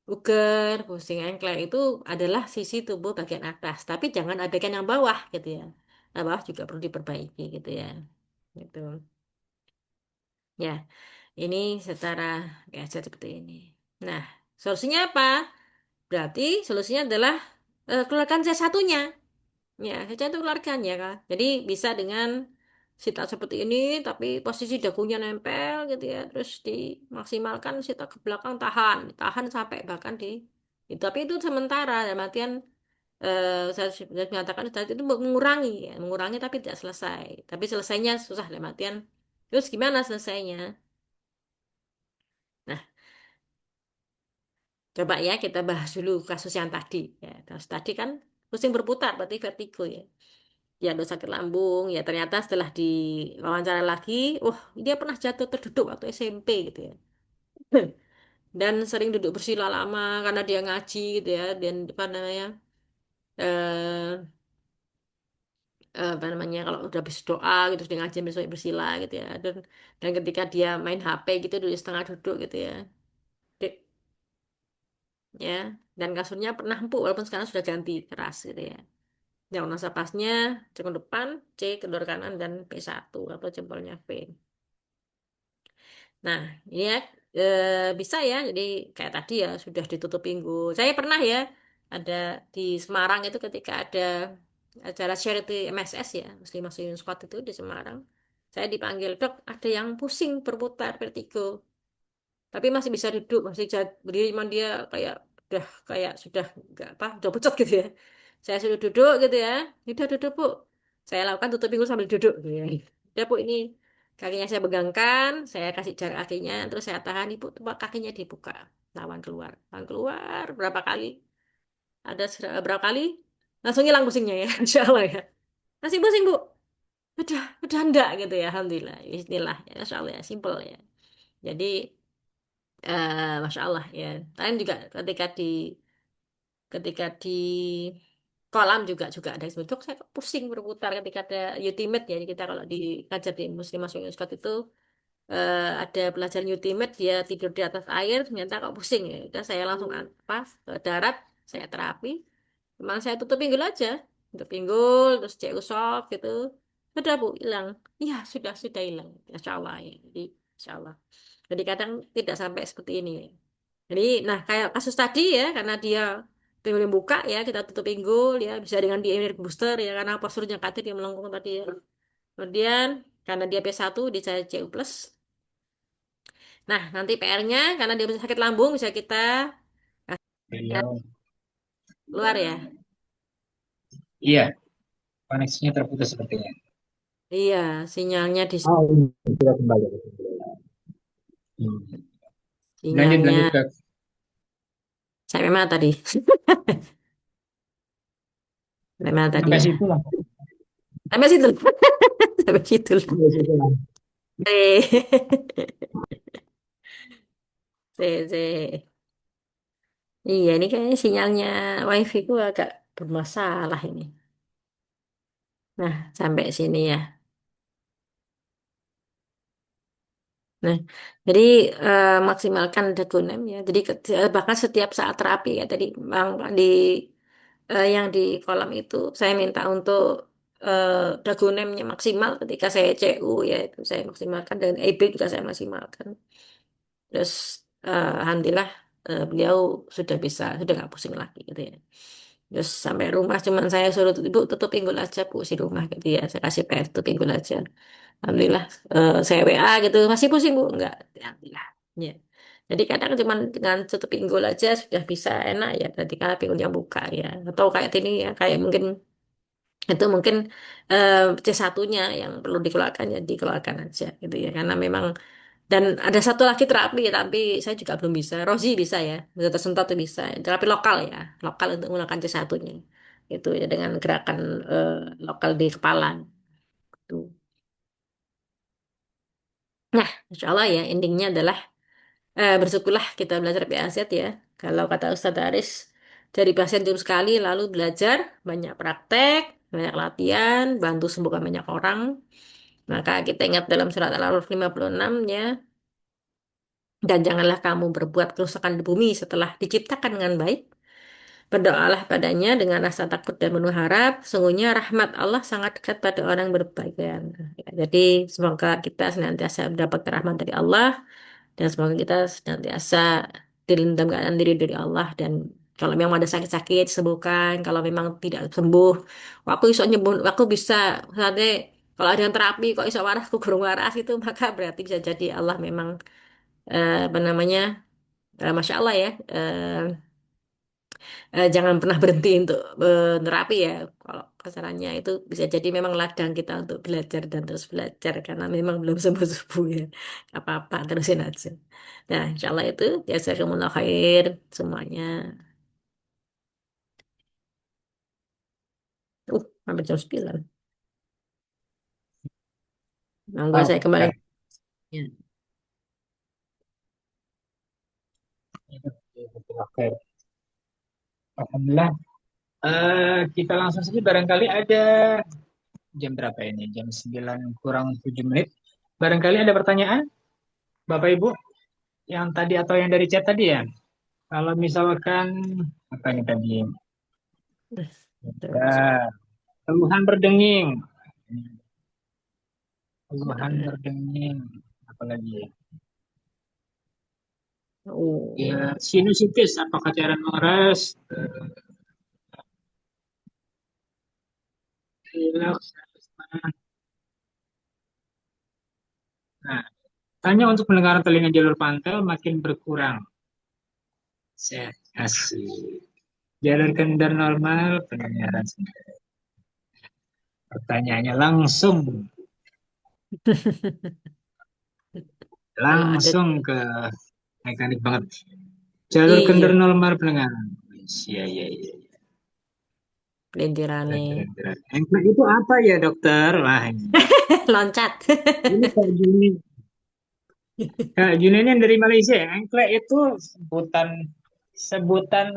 uger, pusing engklek itu adalah sisi tubuh bagian atas, tapi jangan abaikan yang bawah gitu ya. Nah, bawah juga perlu diperbaiki gitu ya. Gitu. Ya, ini secara gadget seperti ini. Nah, solusinya apa? Berarti solusinya adalah keluarkan c satunya. Ya, saja itu keluarkan ya, Kak. Jadi bisa dengan sitak seperti ini, tapi posisi dagunya nempel gitu ya. Terus dimaksimalkan sitak ke belakang, tahan sampai bahkan itu. Tapi itu sementara, dalam artian saya menyatakan tadi itu mengurangi, ya. Mengurangi tapi tidak selesai. Tapi selesainya susah, dalam artian. Terus gimana selesainya? Nah, coba ya kita bahas dulu kasus yang tadi. Ya, kasus tadi kan pusing berputar, berarti vertigo ya. Dia ada sakit lambung, ya ternyata setelah diwawancara lagi, wah dia pernah jatuh terduduk waktu SMP gitu ya. Dan sering duduk bersila lama karena dia ngaji gitu ya, dan apa namanya, eh apa namanya, kalau udah habis doa gitu dia ngaji besok bersila gitu ya. Dan ketika dia main HP gitu duduk setengah duduk gitu ya. Dek, ya, dan kasurnya pernah empuk walaupun sekarang sudah ganti keras gitu ya. Yang nasabasnya jempol depan, C kendor kanan, dan P1 atau jempolnya V. Nah, ini ya bisa ya. Jadi kayak tadi ya sudah ditutup minggu. Saya pernah ya ada di Semarang itu ketika ada acara charity MSS ya, Muslim Muslim Squad itu di Semarang. Saya dipanggil, "Dok, ada yang pusing berputar vertigo, tapi masih bisa duduk, masih bisa berdiri, cuman dia kayak sudah nggak apa, udah pucat gitu ya." Saya suruh duduk gitu ya. Udah duduk, Bu. Saya lakukan tutup pinggul sambil duduk gitu ya. Udah, Bu, ini kakinya saya pegangkan, saya kasih jarak kakinya, terus saya tahan, Ibu, coba kakinya dibuka. Lawan keluar. Lawan keluar berapa kali? Berapa kali? Langsung hilang pusingnya ya, insya Allah ya. Masih pusing, Bu? Udah enggak gitu ya, Alhamdulillah. Bismillah, ya, Masya Allah ya, simple ya. Jadi, Masya Allah ya. Kalian juga ketika di kolam juga ada yang dok saya kok pusing berputar ketika ada ultimate ya. Jadi kita kalau di ngajar di Muslim Masuk Scott itu ada pelajaran ultimate, dia tidur di atas air ternyata kok pusing ya. Udah saya langsung apa ke darat, saya terapi. Memang saya tutup pinggul aja, tutup pinggul terus cek usap gitu. Sudah, Bu, hilang. Iya, sudah hilang. Insya Allah ya. Jadi Insya Allah. Jadi kadang tidak sampai seperti ini. Jadi, nah kayak kasus tadi ya, karena dia pinggul yang buka ya, kita tutup pinggul ya, bisa dengan di energi booster ya, karena posturnya katir dia melengkung tadi ya. Kemudian karena dia P1 di CU plus. Nah, nanti PR-nya karena dia sakit lambung bisa kita kasih Beliau, keluar ya. iya, koneksinya terputus sepertinya. Iya, sinyalnya di Oh, ini sudah kembali. Hmm. Lanjut, sinyalnya lanjut, Kak. sampai mana tadi? Sampai mana tadi Sampai ya? situ lah. Sampai situ. Sampai situ. Iya, sudah. Eh. Se. Iya, ini kayaknya sinyalnya WiFi ku agak bermasalah ini. Nah, sampai sini ya. Nah, jadi maksimalkan degunem ya. Jadi bahkan setiap saat terapi ya tadi Bang, yang di kolam itu saya minta untuk dagunemnya maksimal ketika saya CU ya itu saya maksimalkan, dan EB juga saya maksimalkan. Terus alhamdulillah beliau sudah nggak pusing lagi gitu ya. Terus sampai rumah cuman saya suruh ibu tutup pinggul aja, Bu, di rumah gitu ya. Saya kasih PR tutup pinggul aja. Alhamdulillah saya WA gitu masih pusing, Bu, enggak, alhamdulillah ya. Jadi kadang cuman dengan tutup pinggul aja sudah bisa enak ya, berarti kalau pinggulnya buka ya, atau kayak ini ya, kayak mungkin itu mungkin c satunya yang perlu dikeluarkan ya dikeluarkan aja gitu ya, karena memang. Dan ada satu lagi terapi, tapi saya juga belum bisa. Rozi bisa ya, bisa tersentuh tuh bisa. Terapi lokal ya, lokal untuk menggunakan c satunya itu ya, dengan gerakan lokal di kepala. Tuh. Nah, insya Allah ya, endingnya adalah bersyukurlah kita belajar PAZ ya. Kalau kata Ustadz Aris, dari pasien jam sekali, lalu belajar, banyak praktek, banyak latihan, bantu sembuhkan banyak orang. Maka kita ingat dalam surat Al-Araf 56 ya, dan janganlah kamu berbuat kerusakan di bumi setelah diciptakan dengan baik. Berdoalah padanya dengan rasa takut dan penuh harap. Sungguhnya rahmat Allah sangat dekat pada orang yang berbaik. Ya, jadi semoga kita senantiasa mendapat rahmat dari Allah dan semoga kita senantiasa dilindungi keadaan diri dari Allah dan kalau memang ada sakit-sakit sembuhkan. Kalau memang tidak sembuh, aku bisa nyembuh, aku bisa misalnya kalau ada yang terapi kok bisa waras, aku kurang waras itu maka berarti bisa jadi Allah memang apa namanya masya Allah ya. Jangan pernah berhenti untuk nerapi ya. Kalau kasarannya itu bisa jadi memang ladang kita untuk belajar dan terus belajar karena memang belum sembuh-sembuh ya. Gak apa-apa, terusin aja. Nah, insya Allah itu jazakumullah khair semuanya. Hampir jam 9. Monggo Wow, saya kembali. keren. Ya. Betul, oke. Alhamdulillah. Kita langsung saja barangkali ada jam berapa ini? Jam 9 kurang 7 menit. Barangkali ada pertanyaan, Bapak Ibu, yang tadi atau yang dari chat tadi ya. Kalau misalkan apa ini tadi? Terus. Ya, keluhan berdenging. Keluhan berdenging. Apalagi ya? Oh. Ya, sinusitis, apakah cairan mengeras? Pilek, nah, tanya untuk pendengaran telinga jalur pantel makin berkurang. Saya asik. Jalur kendar normal, pendengaran sendiri. Pertanyaannya Kalau ada langsung ke mekanik banget. Jalur iya kendar normal pendengaran. Iya, iya, iya. pelintirane Keren, keren. Engklek itu apa ya dokter? Wah, loncat. ini Kak Juni. Kak Juni ini dari Malaysia ya. Engklek itu sebutan sebutan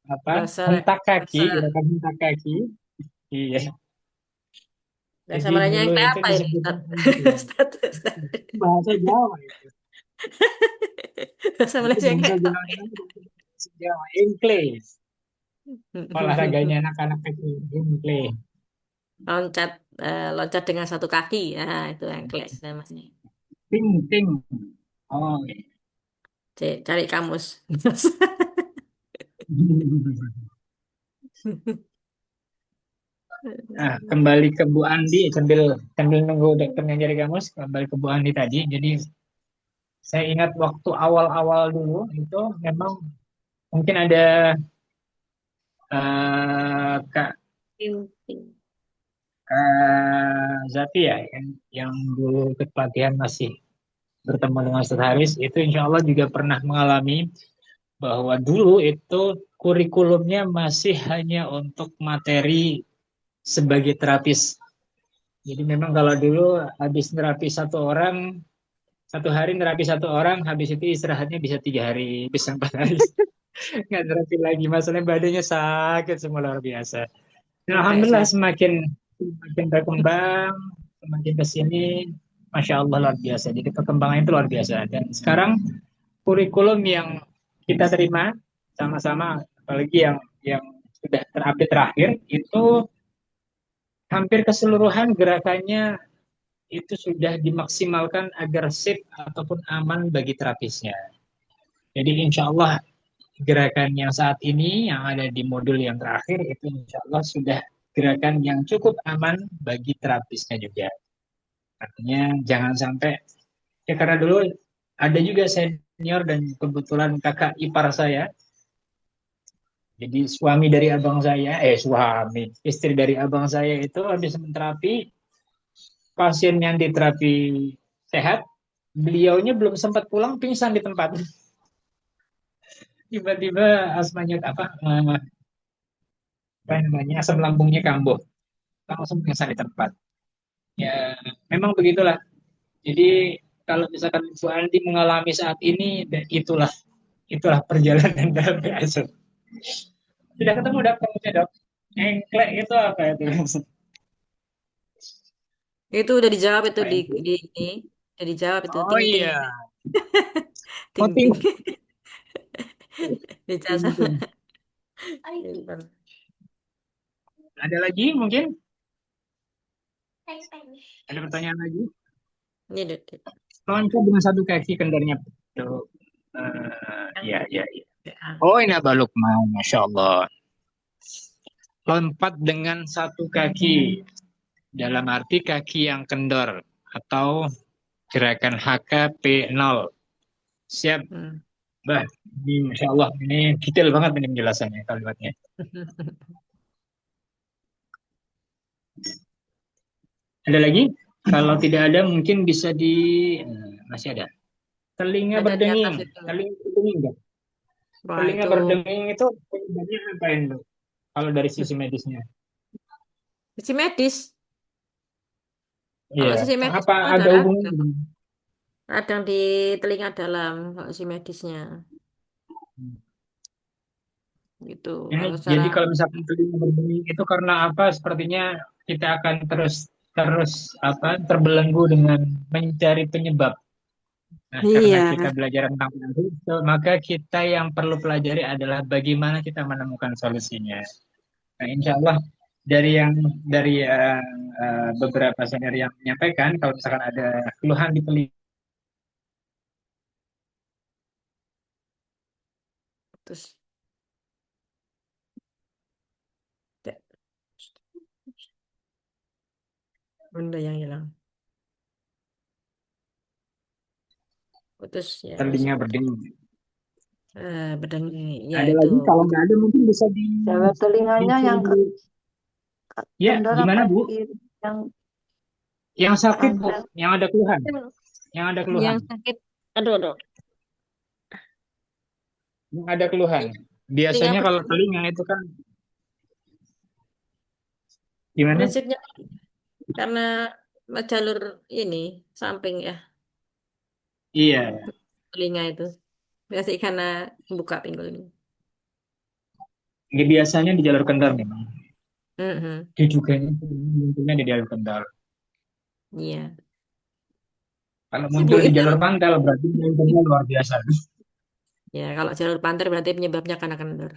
apa? Bahasa Hentak kaki, bahasa gerakan hentak kaki. Iya. bahasa Jadi Malaysia dulu yang kayak itu apa ini? disebutnya engklek. Status. Bahasa Jawa itu. Bahasa Itu Malaysia yang bahasa kayak apa? Jawa bahasa Jawa. Engklek. Olahraganya anak-anak kecil. Engklek. Loncat loncat dengan satu kaki. Nah, itu engkles namanya. Ting, ting. Oh, iya. Cari kamus. Nah, kembali ke Bu Andi sambil sambil nunggu dokter ngajari kamus, kembali ke Bu Andi tadi. Jadi saya ingat waktu awal-awal dulu itu memang mungkin ada Kak, Kak Zati ya yang dulu ikut pelatihan masih bertemu dengan Ustaz Haris itu insya Allah juga pernah mengalami bahwa dulu itu kurikulumnya masih hanya untuk materi sebagai terapis. Jadi memang kalau dulu habis terapi satu orang, satu hari nerapi satu orang, habis itu istirahatnya bisa 3 hari, bisa 4 hari. Nggak terapi lagi, masalahnya badannya sakit semua luar biasa. Nah, Sampai Alhamdulillah saat semakin berkembang, semakin ke sini, Masya Allah luar biasa. Jadi perkembangan itu luar biasa. Dan sekarang kurikulum yang kita terima sama-sama, apalagi yang sudah terupdate terakhir, itu hampir keseluruhan gerakannya itu sudah dimaksimalkan agar safe ataupun aman bagi terapisnya. Jadi insya Allah gerakan yang saat ini yang ada di modul yang terakhir itu insya Allah sudah gerakan yang cukup aman bagi terapisnya juga. Artinya jangan sampai, ya karena dulu ada juga senior dan kebetulan kakak ipar saya, jadi suami dari abang saya, istri dari abang saya itu habis menterapi pasien yang diterapi sehat, beliaunya belum sempat pulang pingsan di tempat. Tiba-tiba asmanya apa namanya asam lambungnya kambuh, langsung pingsan di tempat. Ya memang begitulah. Jadi kalau misalkan Bu Andi mengalami saat ini, itulah perjalanan dalam BSO. Tidak ketemu dokternya dok. Engklek itu apa itu? Itu udah dijawab itu Pak Engklek. di ini. Udah dijawab itu Oh ting ting. iya, Ting ting. voting. Dijawab sama. Ada lagi mungkin? Ada pertanyaan lagi? Ini deh. Loncat dengan satu kaki kendarnya. Tuh. Iya, iya, iya. Oh, ini Abah Lukman, Masya Allah. Lompat dengan satu kaki, dalam arti kaki yang kendor, atau gerakan HKP0. Siap, Hmm. Bah. Ini Masya Allah, ini detail banget ini penjelasannya, kalimatnya. Ada lagi? Kalau tidak ada, mungkin bisa masih ada. Telinga Ada di atas berdenging. itu. Telinga berdenging, enggak? Wah, Telinga itu berdenging itu penyebabnya apa itu? Kalau dari sisi medisnya. sisi medis. Iya, Kalau sisi medis apa itu ada ada hubungannya radang. dengan Radang di telinga dalam kalau sisi medisnya. Gitu. ini? Kalau secara Jadi kalau misalkan telinga berdenging itu karena apa? Sepertinya kita akan terus terus terbelenggu dengan mencari penyebab. Nah, karena iya, kita belajar tentang penyakit itu, maka kita yang perlu pelajari adalah bagaimana kita menemukan solusinya. Nah, insya Allah dari beberapa senior yang menyampaikan, kalau misalkan ada keluhan di telinga, terus benda yang hilang. Putus ya masih telinga putus. berdenging. Bedang ya Ada itu. lagi? Kalau nggak ada mungkin bisa Jaga telinganya yang disuruh. Ya, kendor apa gimana Bu? kiri? Yang Yang sakit Bu, kanan. yang ada keluhan, yang ada keluhan, Yang sakit, aduh, yang ada keluhan. telinga Biasanya kalau berdenging telinga itu kan gimana? prinsipnya karena jalur ini samping ya Iya, telinga itu biasanya karena buka pinggul ini. ini biasanya di jalur kendar memang. Mhm. Diduganya munculnya di jalur kendar. Iya. Kalau Ibu muncul di itu jalur pantai berarti munculnya luar biasa. ya kalau jalur pantai berarti penyebabnya karena kendor.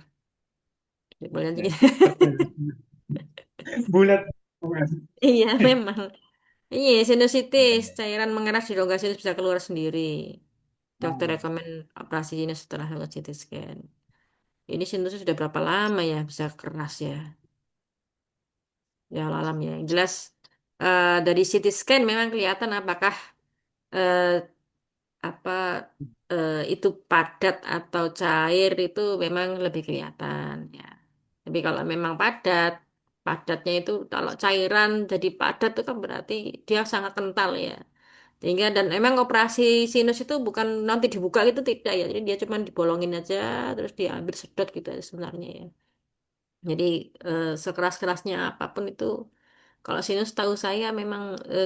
Boleh aja Ya, gitu. bulat. Bulat. Iya memang. Iya sinusitis cairan mengeras di rongga sinus bisa keluar sendiri. Dokter rekomen operasi sinus setelah melakukan CT scan. Ini sinusnya sudah berapa lama ya bisa keras ya? Ya alam ya. Yang jelas dari CT scan memang kelihatan apakah eh, apa itu padat atau cair itu memang lebih kelihatan ya. Tapi kalau memang padat, padatnya itu kalau cairan jadi padat itu kan berarti dia sangat kental ya. Sehingga dan emang operasi sinus itu bukan nanti dibuka gitu tidak ya. Jadi dia cuma dibolongin aja terus diambil sedot gitu aja sebenarnya ya. Jadi sekeras-kerasnya apapun itu kalau sinus tahu saya memang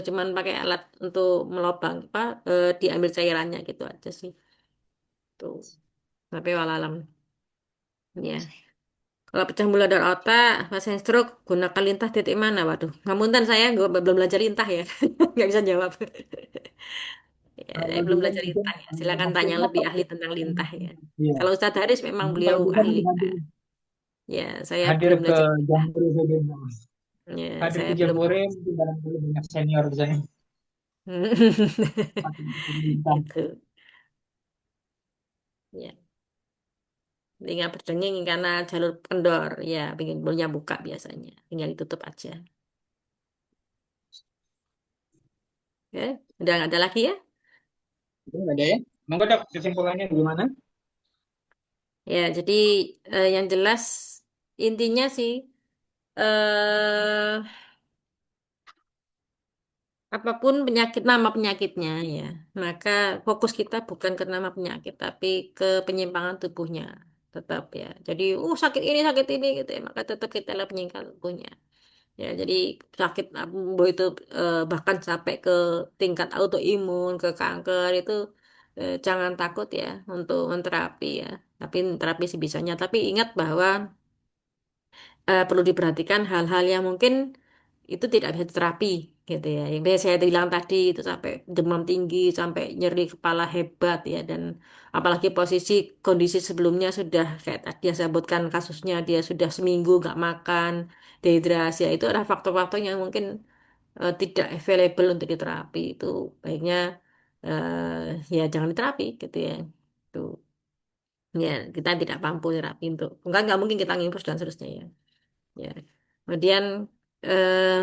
cuman pakai alat untuk melobang diambil cairannya gitu aja sih. Tuh. Tapi walalam ya. Kalau pecah pembuluh darah otak, pasien stroke, gunakan lintah titik mana? Waduh, ngapunten saya belum belajar lintah ya. Nggak bisa jawab. Ya, saya Kalau belum dulu belajar mungkin lintah ya. Silakan tanya hasilnya lebih ahli tentang lintah ya. iya. Kalau Ustadz Haris memang Mungkin beliau kalau bisa ahli nanti lintah. Ya, saya hadir belum ke belajar lintah. Jamboree saja. Ya, Hadir saya ke belum. Jamboree mungkin barangkali banyak senior di sana. Itu. Ya, tinggal berdenging karena jalur kendor. Ya, pinggulnya buka biasanya. Tinggal ditutup aja. Ya, udah nggak ada lagi ya? Itu nggak ada ya? Monggo dok, kesimpulannya bagaimana? Ya, jadi yang jelas intinya sih eh apapun penyakit nama penyakitnya ya, maka fokus kita bukan ke nama penyakit tapi ke penyimpangan tubuhnya tetap ya. Jadi sakit ini gitu ya, maka tetap kita lihat penyimpangan tubuhnya. Ya, jadi sakit ambo itu bahkan sampai ke tingkat autoimun, ke kanker itu jangan takut ya untuk menterapi ya. Tapi terapi sebisanya. Tapi ingat bahwa perlu diperhatikan hal-hal yang mungkin itu tidak bisa diterapi gitu ya. Yang biasa saya bilang tadi itu sampai demam tinggi, sampai nyeri kepala hebat ya, dan apalagi posisi kondisi sebelumnya sudah kayak tadi yang saya sebutkan kasusnya dia sudah seminggu nggak makan, dehidrasi ya, itu adalah faktor-faktor yang mungkin tidak available untuk diterapi. Itu baiknya ya jangan diterapi gitu ya. Tuh. Ya, kita tidak mampu terapi untuk nggak mungkin kita nginfus dan seterusnya ya. Ya. Kemudian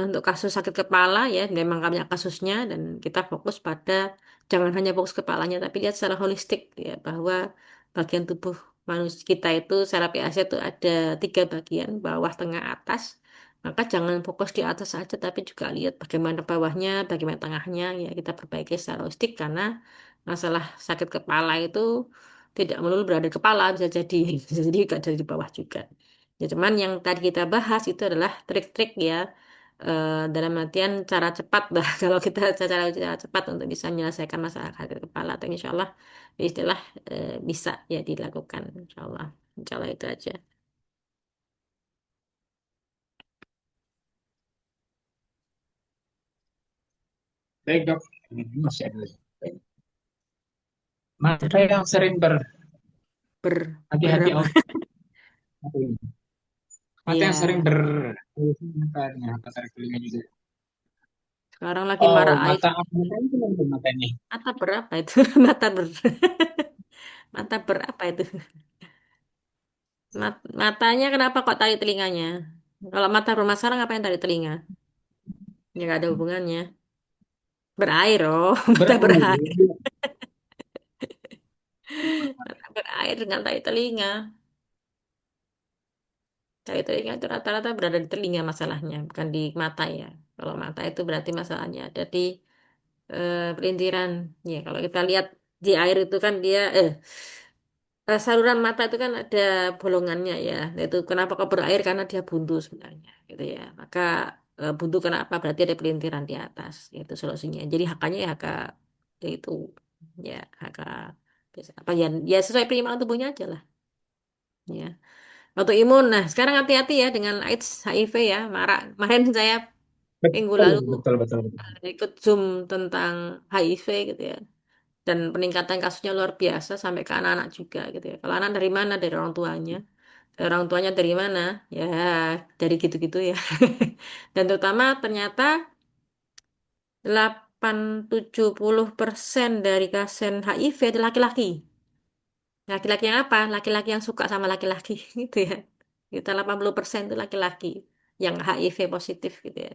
untuk kasus sakit kepala ya memang banyak kasusnya dan kita fokus pada jangan hanya fokus kepalanya tapi lihat secara holistik ya bahwa bagian tubuh manusia kita itu secara PAC itu ada 3 bagian bawah, tengah, atas. Maka jangan fokus di atas saja tapi juga lihat bagaimana bawahnya, bagaimana tengahnya ya kita perbaiki secara holistik karena masalah sakit kepala itu tidak melulu berada di kepala bisa jadi bisa jadi juga dari bawah juga. Ya, cuman yang tadi kita bahas itu adalah trik-trik ya dalam artian cara cepat bah kalau kita cara cepat untuk bisa menyelesaikan masalah sakit kepala atau insya Allah istilah bisa ya dilakukan insya Allah itu aja. Baik dok, ini masih ada. Mata Terus yang sering hati-hati berapa mata yang sering ya matanya, mata telinga juga. sekarang lagi Oh, marak air mata apa itu nanti matanya? mata berapa itu mata mata berapa itu matanya kenapa kok tali telinganya kalau mata bermasalah ngapain tali telinga ya nggak ada hubungannya berair oh mata berair Berair. mata berair dengan tali telinga. Tali telinga itu rata-rata berada di telinga masalahnya, bukan di mata ya. Kalau mata itu berarti masalahnya ada di pelintiran. Ya, kalau kita lihat di air itu kan dia saluran mata itu kan ada bolongannya ya. Itu kenapa kok berair karena dia buntu sebenarnya, gitu ya. Maka buntu kenapa? Berarti ada pelintiran di atas. Itu solusinya. Jadi hakanya ya hak itu ya hak apa ya ya sesuai perimbangan tubuhnya aja lah. Ya. Autoimun. Nah, sekarang hati-hati ya dengan AIDS, HIV ya. Kemarin saya minggu Betul, lalu betul, betul, betul. ikut Zoom tentang HIV gitu ya. Dan peningkatan kasusnya luar biasa sampai ke anak-anak juga gitu ya. Kalau anak dari mana? Dari orang tuanya. Dari orang tuanya dari mana? Ya, dari gitu-gitu ya. Dan terutama ternyata 80-70% dari pasien HIV adalah laki-laki. Laki-laki yang apa? Laki-laki yang suka sama laki-laki gitu ya. Kita 80% itu laki-laki yang HIV positif gitu ya.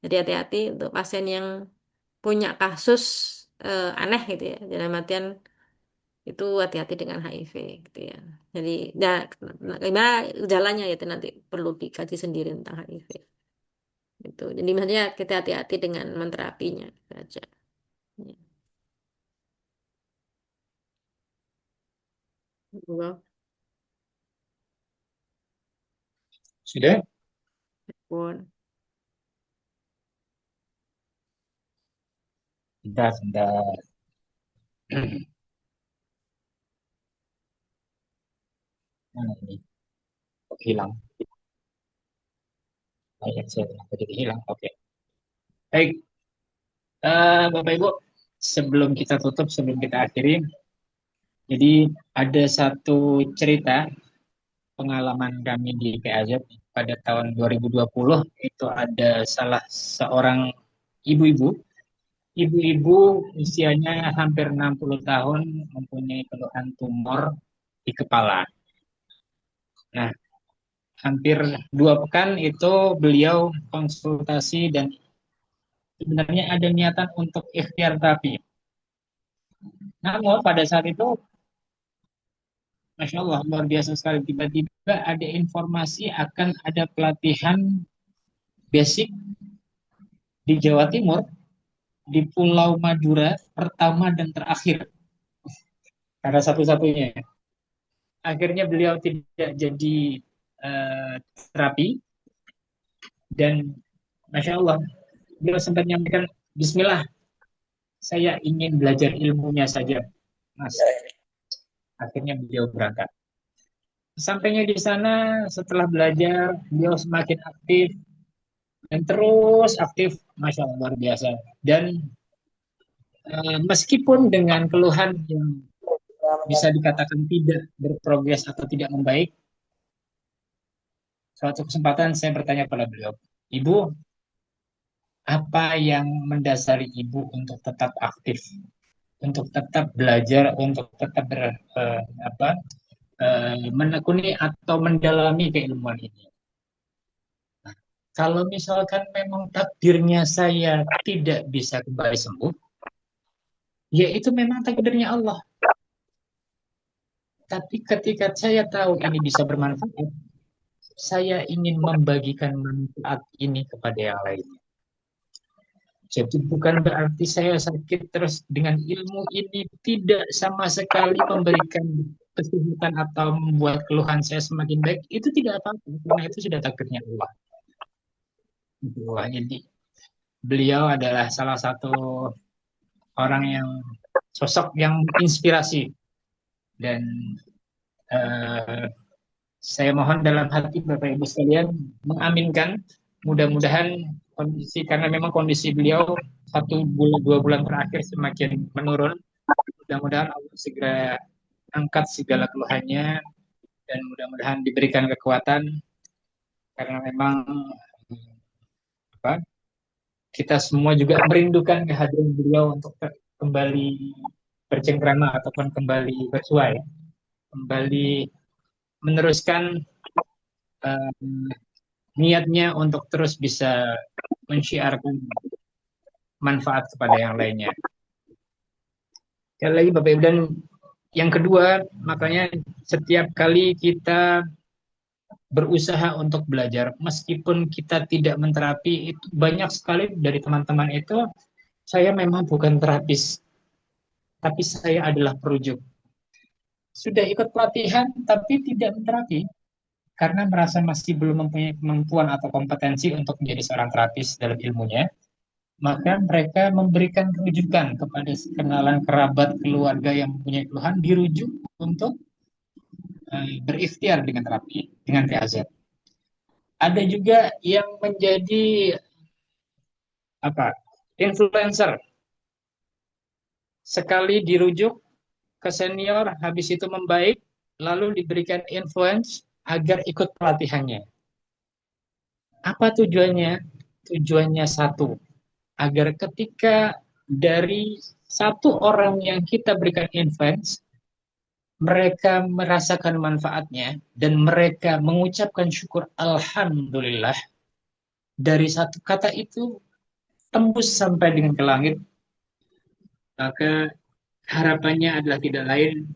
Jadi hati-hati untuk pasien yang punya kasus aneh gitu ya. Dalam artian itu hati-hati dengan HIV gitu ya. Jadi nah, gimana jalannya itu nanti perlu dikaji sendiri tentang HIV. Itu. Jadi maksudnya kita hati-hati dengan menterapinya gitu aja. Ya. Allah Sudah? pun. Sebentar, sebentar. Mana ini? Kok hilang? Ayat saya kenapa jadi hilang? Oke. Baik, Bapak Ibu, sebelum kita tutup, sebelum kita akhiri, jadi ada satu cerita pengalaman kami di PAZ pada tahun 2020 itu ada salah seorang ibu-ibu, ibu-ibu usianya hampir 60 tahun mempunyai keluhan tumor di kepala. Nah, hampir 2 pekan itu beliau konsultasi dan sebenarnya ada niatan untuk ikhtiar terapi. Namun pada saat itu, Masya Allah, luar biasa sekali. Tiba-tiba ada informasi akan ada pelatihan basic di Jawa Timur, di Pulau Madura, pertama dan terakhir. Karena satu-satunya. Akhirnya beliau tidak jadi terapi, dan Masya Allah, beliau sempat menyampaikan, Bismillah, saya ingin belajar ilmunya saja, Mas. Akhirnya beliau berangkat. Sampainya di sana, setelah belajar, beliau semakin aktif dan terus aktif, Masya Allah, luar biasa. Dan meskipun dengan keluhan yang bisa dikatakan tidak berprogres atau tidak membaik, suatu kesempatan saya bertanya pada beliau, Ibu, apa yang mendasari Ibu untuk tetap aktif, untuk tetap belajar, untuk tetap menekuni atau mendalami keilmuan ini? Kalau misalkan memang takdirnya saya tidak bisa kembali sembuh, ya itu memang takdirnya Allah. Tapi ketika saya tahu ini bisa bermanfaat, saya ingin membagikan manfaat ini kepada yang lainnya. Jadi bukan berarti saya sakit terus dengan ilmu ini tidak sama sekali memberikan kesehatan atau membuat keluhan saya semakin baik. Itu tidak apa-apa, karena itu sudah takdirnya Allah. Jadi beliau adalah salah satu orang yang sosok yang inspirasi, dan saya mohon dalam hati Bapak Ibu sekalian mengaminkan, mudah-mudahan kondisi, karena memang kondisi beliau 1 bulan 2 bulan terakhir semakin menurun, mudah-mudahan Allah segera angkat segala keluhannya dan mudah-mudahan diberikan kekuatan, karena memang kita semua juga merindukan kehadiran beliau untuk kembali bercengkrama ataupun kembali bersuai, kembali meneruskan niatnya untuk terus bisa mensyiarkan manfaat kepada yang lainnya. Sekali lagi Bapak Ibu, dan yang kedua, makanya setiap kali kita berusaha untuk belajar, meskipun kita tidak menterapi, itu banyak sekali dari teman-teman itu, saya memang bukan terapis, tapi saya adalah perujuk. Sudah ikut pelatihan, tapi tidak menterapi, karena merasa masih belum mempunyai kemampuan atau kompetensi untuk menjadi seorang terapis dalam ilmunya, maka mereka memberikan rujukan kepada kenalan kerabat keluarga yang mempunyai keluhan, dirujuk untuk berikhtiar dengan terapi, dengan TAZ. Ada juga yang menjadi influencer. Sekali dirujuk ke senior, habis itu membaik, lalu diberikan influence agar ikut pelatihannya. Apa tujuannya? Tujuannya satu, agar ketika dari satu orang yang kita berikan influence, mereka merasakan manfaatnya dan mereka mengucapkan syukur Alhamdulillah, dari satu kata itu tembus sampai dengan ke langit, maka harapannya adalah tidak lain,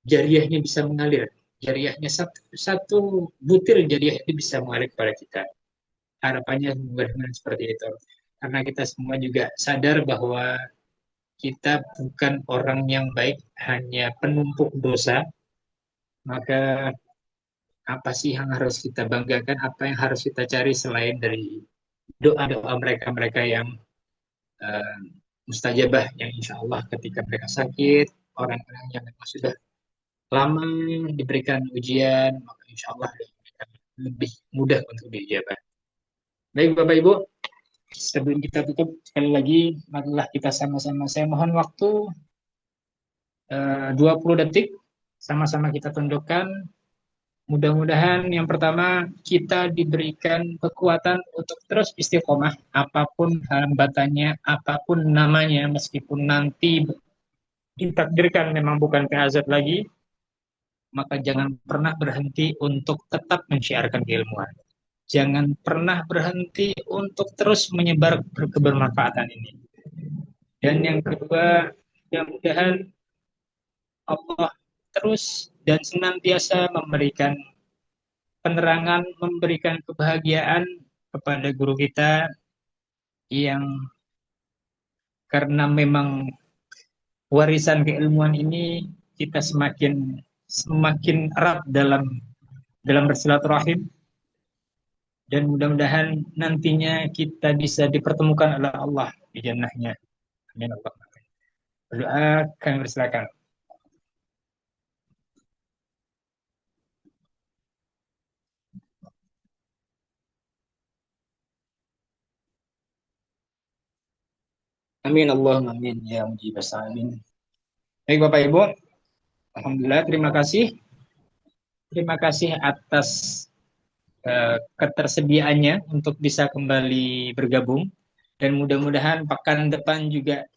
jariahnya bisa mengalir. Jariahnya satu butir jariah itu bisa mengalir kepada kita. Harapannya benar-benar seperti itu. Karena kita semua juga sadar bahwa kita bukan orang yang baik, hanya penumpuk dosa. Maka apa sih yang harus kita banggakan, apa yang harus kita cari selain dari doa-doa mereka-mereka yang mustajabah, yang insya Allah ketika mereka sakit, orang-orang yang memang sudah lama diberikan ujian, maka insya Allah lebih mudah untuk diijabah. Baik Bapak Ibu, sebelum kita tutup, sekali lagi marilah kita sama-sama, saya mohon waktu 20 detik, sama-sama kita tundukkan. Mudah-mudahan yang pertama kita diberikan kekuatan untuk terus istiqomah, apapun hambatannya, apapun namanya, meskipun nanti ditakdirkan memang bukan PAZ lagi, maka jangan pernah berhenti untuk tetap mensyiarkan keilmuan. Jangan pernah berhenti untuk terus menyebar kebermanfaatan ini. Dan yang kedua, mudah-mudahan Allah terus dan senantiasa memberikan penerangan, memberikan kebahagiaan kepada guru kita yang karena memang warisan keilmuan ini kita semakin erat dalam bersilaturahim, dan mudah-mudahan nantinya kita bisa dipertemukan oleh Allah di jannahnya. Amin Allah. Berdoa, kami persilakan. Amin Allahumma amin ya mujibas sa'ilin. Baik Bapak Ibu, alhamdulillah terima kasih. Terima kasih atas ketersediaannya untuk bisa kembali bergabung, dan mudah-mudahan pekan depan juga